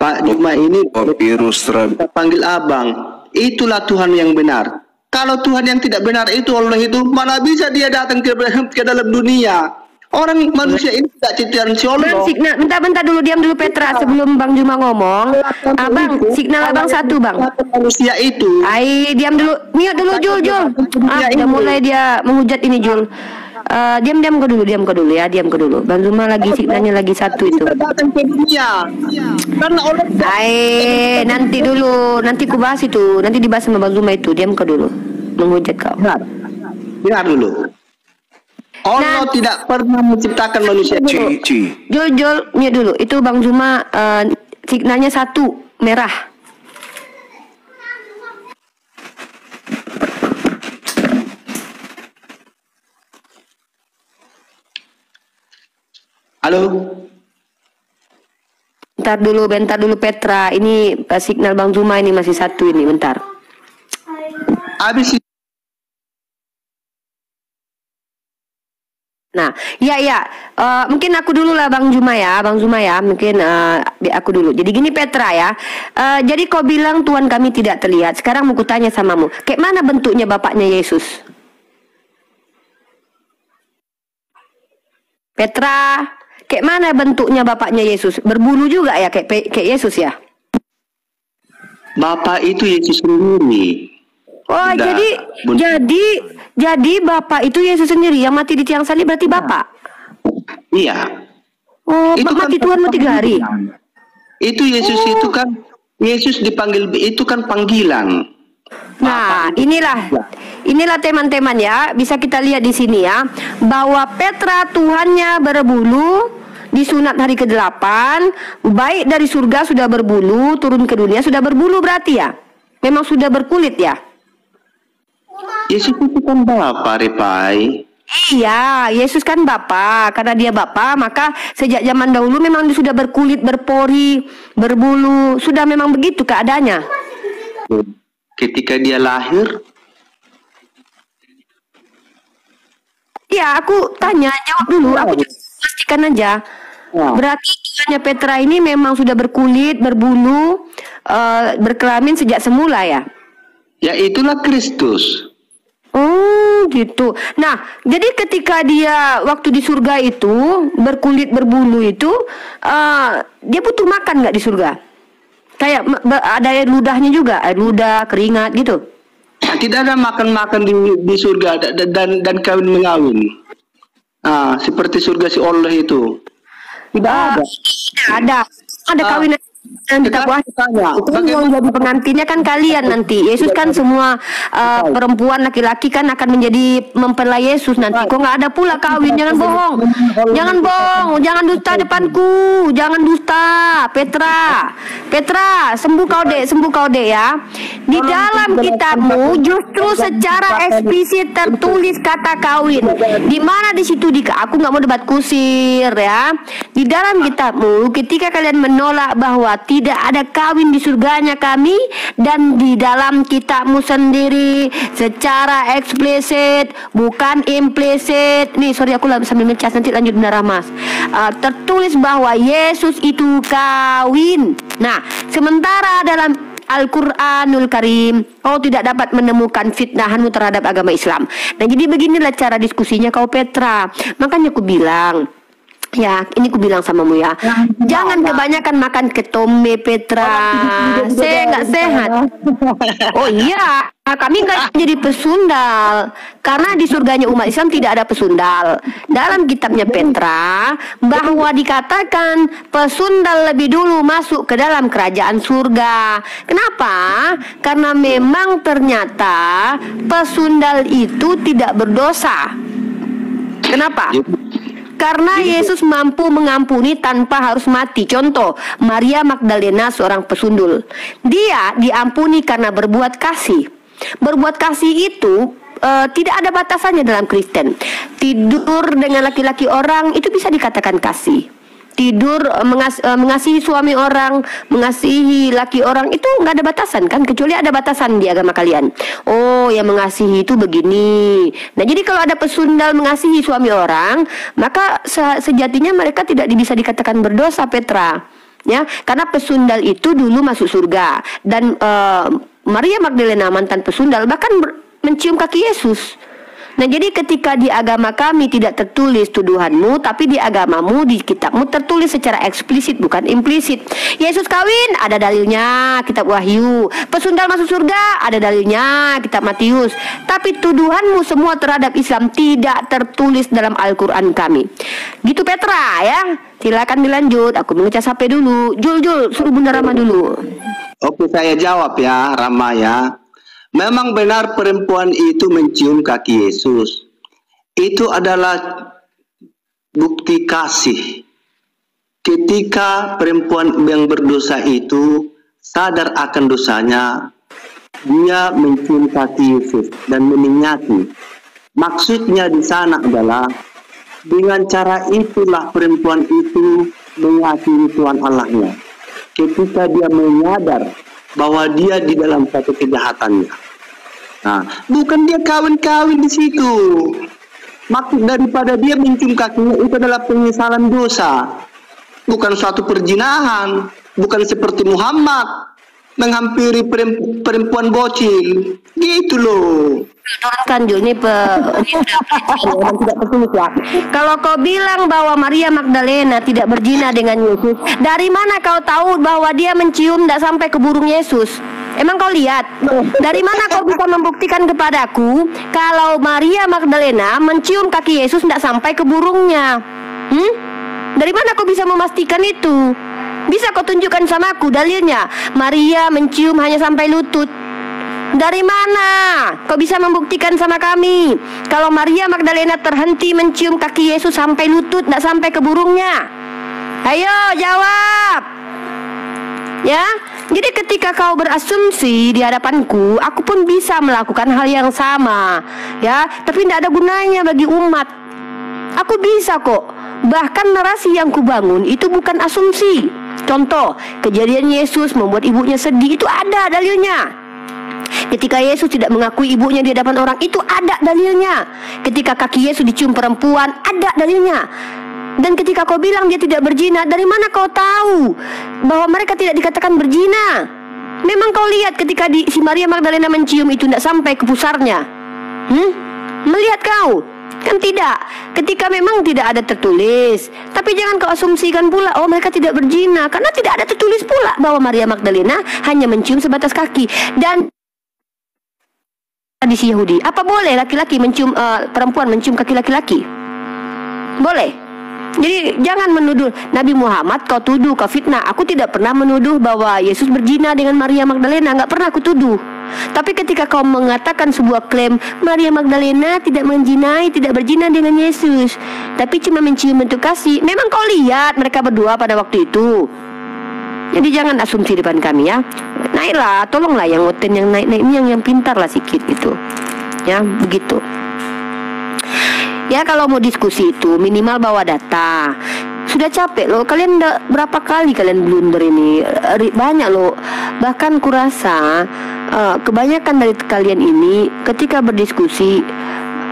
Pak Juma ini virus kita panggil abang. Itulah Tuhan yang benar. Kalau Tuhan yang tidak benar itu, Allah itu, mana bisa dia datang ke dalam dunia? Orang manusia ini tidak ciptaan si Allah. Bentar dulu, diam dulu Petra sebelum Bang Juma ngomong. Abang, signal abang satu Bang. Manusia itu. Diam dulu, mute dulu Jul. Udah mulai dia menghujat ini Jul. Diam kau dulu ya, Bang Juma lagi signalnya lagi satu itu. Nanti ku bahas itu, nanti dibahas sama Bang Juma itu. Diam kau dulu, menghujat kau. Dengar dulu. Allah tidak pernah menciptakan manusia. Jul, mute dulu. Itu Bang Juma signalnya satu merah. Halo. Bentar dulu Petra. Ini signal Bang Juma ini masih satu ini, bentar. Habis Nah, mungkin aku dulu lah Bang Zuma ya, mungkin aku dulu. Jadi gini Petra ya, jadi kau bilang Tuhan kami tidak terlihat. Sekarang mau kutanya samamu, kayak mana bentuknya bapaknya Yesus? Petra, kayak mana bentuknya bapaknya Yesus? Berbulu juga ya, kayak Yesus ya? Bapak itu Yesus sendiri. Oh, jadi Bapak itu Yesus sendiri yang mati di tiang salib, berarti Bapak? Iya. Oh, itu mati Tuhan mau 3 hari. Itu Yesus itu kan, Yesus dipanggil, itu kan panggilan. Nah, inilah teman-teman ya, bisa kita lihat di sini ya, bahwa Petra Tuhannya berbulu, disunat hari ke-8, baik dari surga sudah berbulu, turun ke dunia sudah berbulu berarti ya? Memang sudah berkulit ya? Yesus itu kan Bapa, Repai. Iya, Yesus kan Bapa. Karena dia Bapa, maka sejak zaman dahulu memang dia sudah berkulit, berpori, berbulu. Sudah memang begitu keadaannya. Ketika dia lahir? Ya, aku tanya, jawab dulu. Aku juga pastikan aja. Berarti Tuhannya Petra ini memang sudah berkulit, berbulu, berkelamin sejak semula ya? Ya, itulah Kristus. Oh gitu. Nah, jadi ketika dia waktu di surga itu berkulit berbulu itu, dia butuh makan nggak di surga? Kayak ada air ludahnya juga, air ludah, keringat gitu. Tidak ada makan-makan di surga dan kawin mengawin. Seperti surga si Allah itu. Tidak ada. Ada kawin. Dan kita tanya, itu yang jadi pengantinnya kan kalian nanti. Yesus kan semua perempuan laki-laki kan akan menjadi mempelai Yesus nanti. Kok nggak ada pula kawin? Jangan bohong, jangan dusta depanku, jangan dusta. Petra, sembuh kau dek ya. Di dalam kitabmu justru secara eksplisit tertulis kata kawin. Di mana di situ aku nggak mau debat kusir ya. Di dalam kitabmu ketika kalian menolak bahwa tidak ada kawin di surganya kami, dan di dalam kitabmu sendiri secara eksplisit bukan implisit. Nih sorry aku sambil ngecas, nanti lanjut benar Mas. Tertulis bahwa Yesus itu kawin. Nah, sementara dalam Al-Quranul Karim kau tidak dapat menemukan fitnahanmu terhadap agama Islam. Nah jadi beginilah cara diskusinya kau Petra. Makanya aku bilang, ya, ini ku bilang samamu ya, jangan kebanyakan makan ketombe Petra, nggak sehat. Oh iya, kami nggak jadi pesundal karena di surganya umat Islam tidak ada pesundal. Dalam kitabnya Petra bahwa dikatakan pesundal lebih dulu masuk ke dalam kerajaan surga. Kenapa? Karena memang ternyata pesundal itu tidak berdosa. Kenapa? Karena Yesus mampu mengampuni tanpa harus mati. Contoh, Maria Magdalena seorang pesundul. Dia diampuni karena berbuat kasih. Berbuat kasih itu tidak ada batasannya dalam Kristen. Tidur dengan laki-laki orang itu bisa dikatakan kasih. Tidur mengasihi suami orang, mengasihi laki orang, itu nggak ada batasan kan, kecuali ada batasan di agama kalian. Oh, yang mengasihi itu begini. Nah jadi kalau ada pesundal mengasihi suami orang, maka sejatinya mereka tidak bisa dikatakan berdosa Petra, ya, karena pesundal itu dulu masuk surga. Dan Maria Magdalena mantan pesundal bahkan mencium kaki Yesus. Nah jadi ketika di agama kami tidak tertulis tuduhanmu, tapi di agamamu, di kitabmu tertulis secara eksplisit bukan implisit. Yesus kawin, ada dalilnya, kitab Wahyu. Pesundal masuk surga, ada dalilnya, kitab Matius. Tapi tuduhanmu semua terhadap Islam tidak tertulis dalam Al-Quran kami. Gitu Petra ya. Silakan dilanjut, aku mengecas HP dulu. Jul, suruh Bunda Rama dulu. Oke, saya jawab ya Rama ya. Memang benar perempuan itu mencium kaki Yesus. Itu adalah bukti kasih. Ketika perempuan yang berdosa itu sadar akan dosanya, dia mencium kaki Yesus dan meninyati. Maksudnya di sana adalah dengan cara itulah perempuan itu mengasihi Tuhan Allahnya. Ketika dia menyadar bahwa dia di dalam satu kejahatannya. Nah, bukan dia kawin-kawin di situ. maksud daripada dia mencium kakinya itu adalah penyesalan dosa, bukan suatu perzinahan, bukan seperti Muhammad menghampiri perempuan bocil, gitu loh. Kan ini tidak tertulis ya. Kalau kau bilang bahwa Maria Magdalena tidak berzina dengan Yesus, dari mana kau tahu bahwa dia mencium tidak sampai ke burung Yesus? Emang kau lihat? Dari mana kau bisa membuktikan kepadaku kalau Maria Magdalena mencium kaki Yesus tidak sampai ke burungnya? Dari mana kau bisa memastikan itu? Bisa kau tunjukkan sama aku dalilnya? Maria mencium hanya sampai lutut. Dari mana kau bisa membuktikan sama kami kalau Maria Magdalena terhenti mencium kaki Yesus sampai lutut, tidak sampai ke burungnya? Ayo jawab. Ya, jadi ketika kau berasumsi di hadapanku, aku pun bisa melakukan hal yang sama. Ya, tapi tidak ada gunanya bagi umat. Aku bisa kok. Bahkan narasi yang kubangun itu bukan asumsi. Contoh, kejadian Yesus membuat ibunya sedih, itu ada dalilnya. Ketika Yesus tidak mengakui ibunya di hadapan orang, itu ada dalilnya. Ketika kaki Yesus dicium perempuan, ada dalilnya. Dan ketika kau bilang dia tidak berzina, dari mana kau tahu bahwa mereka tidak dikatakan berzina? Memang kau lihat ketika si Maria Magdalena mencium itu tidak sampai ke pusarnya? Melihat kau? Kan tidak. Ketika memang tidak ada tertulis. Tapi jangan kau asumsikan pula, oh mereka tidak berzina, karena tidak ada tertulis pula bahwa Maria Magdalena hanya mencium sebatas kaki. Dan tradisi Yahudi, apa boleh laki-laki mencium perempuan mencium kaki laki-laki? Boleh. Jadi jangan menuduh Nabi Muhammad, kau tuduh, kau fitnah. Aku tidak pernah menuduh bahwa Yesus berzina dengan Maria Magdalena, nggak pernah aku tuduh. Tapi ketika kau mengatakan sebuah klaim Maria Magdalena tidak menzinai, tidak berzina dengan Yesus, tapi cuma mencium bentuk kasih, memang kau lihat mereka berdua pada waktu itu. Jadi jangan asumsi depan kami ya. Naiklah, tolonglah yang ngoten, yang naik-naik ini yang pintar lah sikit gitu. Ya, begitu. Ya kalau mau diskusi itu minimal bawa data. Sudah capek loh, kalian berapa kali kalian blunder ini, banyak loh. Bahkan kurasa kebanyakan dari kalian ini ketika berdiskusi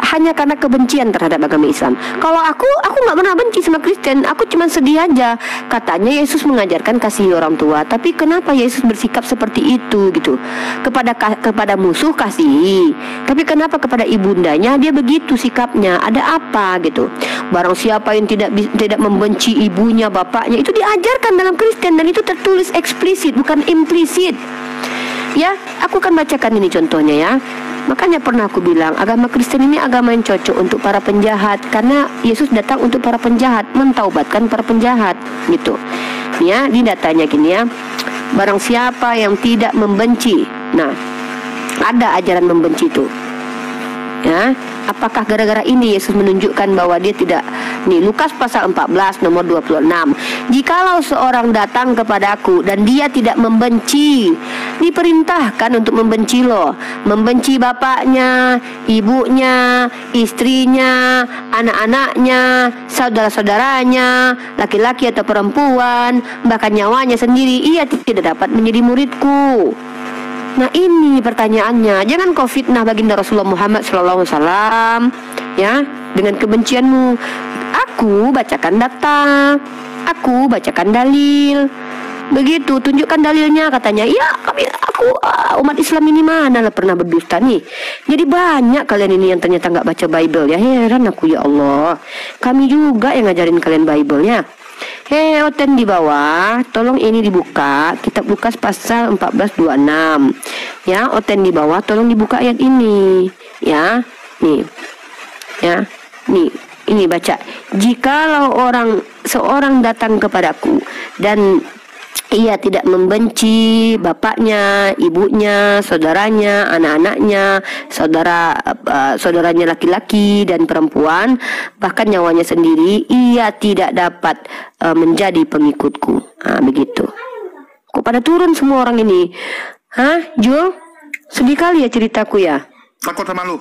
hanya karena kebencian terhadap agama Islam. Kalau aku nggak pernah benci sama Kristen, aku cuma sedih aja. Katanya Yesus mengajarkan kasih orang tua, tapi kenapa Yesus bersikap seperti itu gitu? Kepada musuh kasih, tapi kenapa kepada ibundanya dia begitu sikapnya? Ada apa gitu? Barang siapa yang tidak membenci ibunya, bapaknya, itu diajarkan dalam Kristen dan itu tertulis eksplisit, bukan implisit. Ya, aku akan bacakan ini contohnya ya. Makanya pernah aku bilang agama Kristen ini agama yang cocok untuk para penjahat, karena Yesus datang untuk para penjahat, mentaubatkan para penjahat gitu. Ya, di datanya gini ya. Barang siapa yang tidak membenci. Nah, ada ajaran membenci itu. Ya, apakah gara-gara ini Yesus menunjukkan bahwa dia tidak? Nih, Lukas pasal 14 nomor 26. Jikalau seorang datang kepadaku dan dia tidak membenci, diperintahkan untuk membenci loh. Membenci bapaknya, ibunya, istrinya, anak-anaknya, saudara-saudaranya, laki-laki atau perempuan, bahkan nyawanya sendiri, ia tidak dapat menjadi muridku. Nah ini pertanyaannya. Jangan kau fitnah baginda Rasulullah Muhammad SAW ya, dengan kebencianmu. Aku bacakan data, aku bacakan dalil. Begitu, tunjukkan dalilnya. Katanya, ya aku umat Islam ini mana lah pernah berdusta nih. Jadi banyak kalian ini yang ternyata nggak baca Bible ya. Heran aku ya Allah. Kami juga yang ngajarin kalian Bible ya. Oten di bawah, tolong ini dibuka, kitab Lukas pasal 14:26. Ya, oten di bawah, tolong dibuka ayat ini. Ya, nih. Ya, nih, ini baca. Jikalau seorang datang kepadaku dan ia tidak membenci bapaknya, ibunya, saudaranya, anak-anaknya, saudaranya laki-laki dan perempuan, bahkan nyawanya sendiri, ia tidak dapat menjadi pengikutku. Begitu. Kok pada turun semua orang ini? Jul? Sedih kali ya ceritaku ya. Takut sama lu.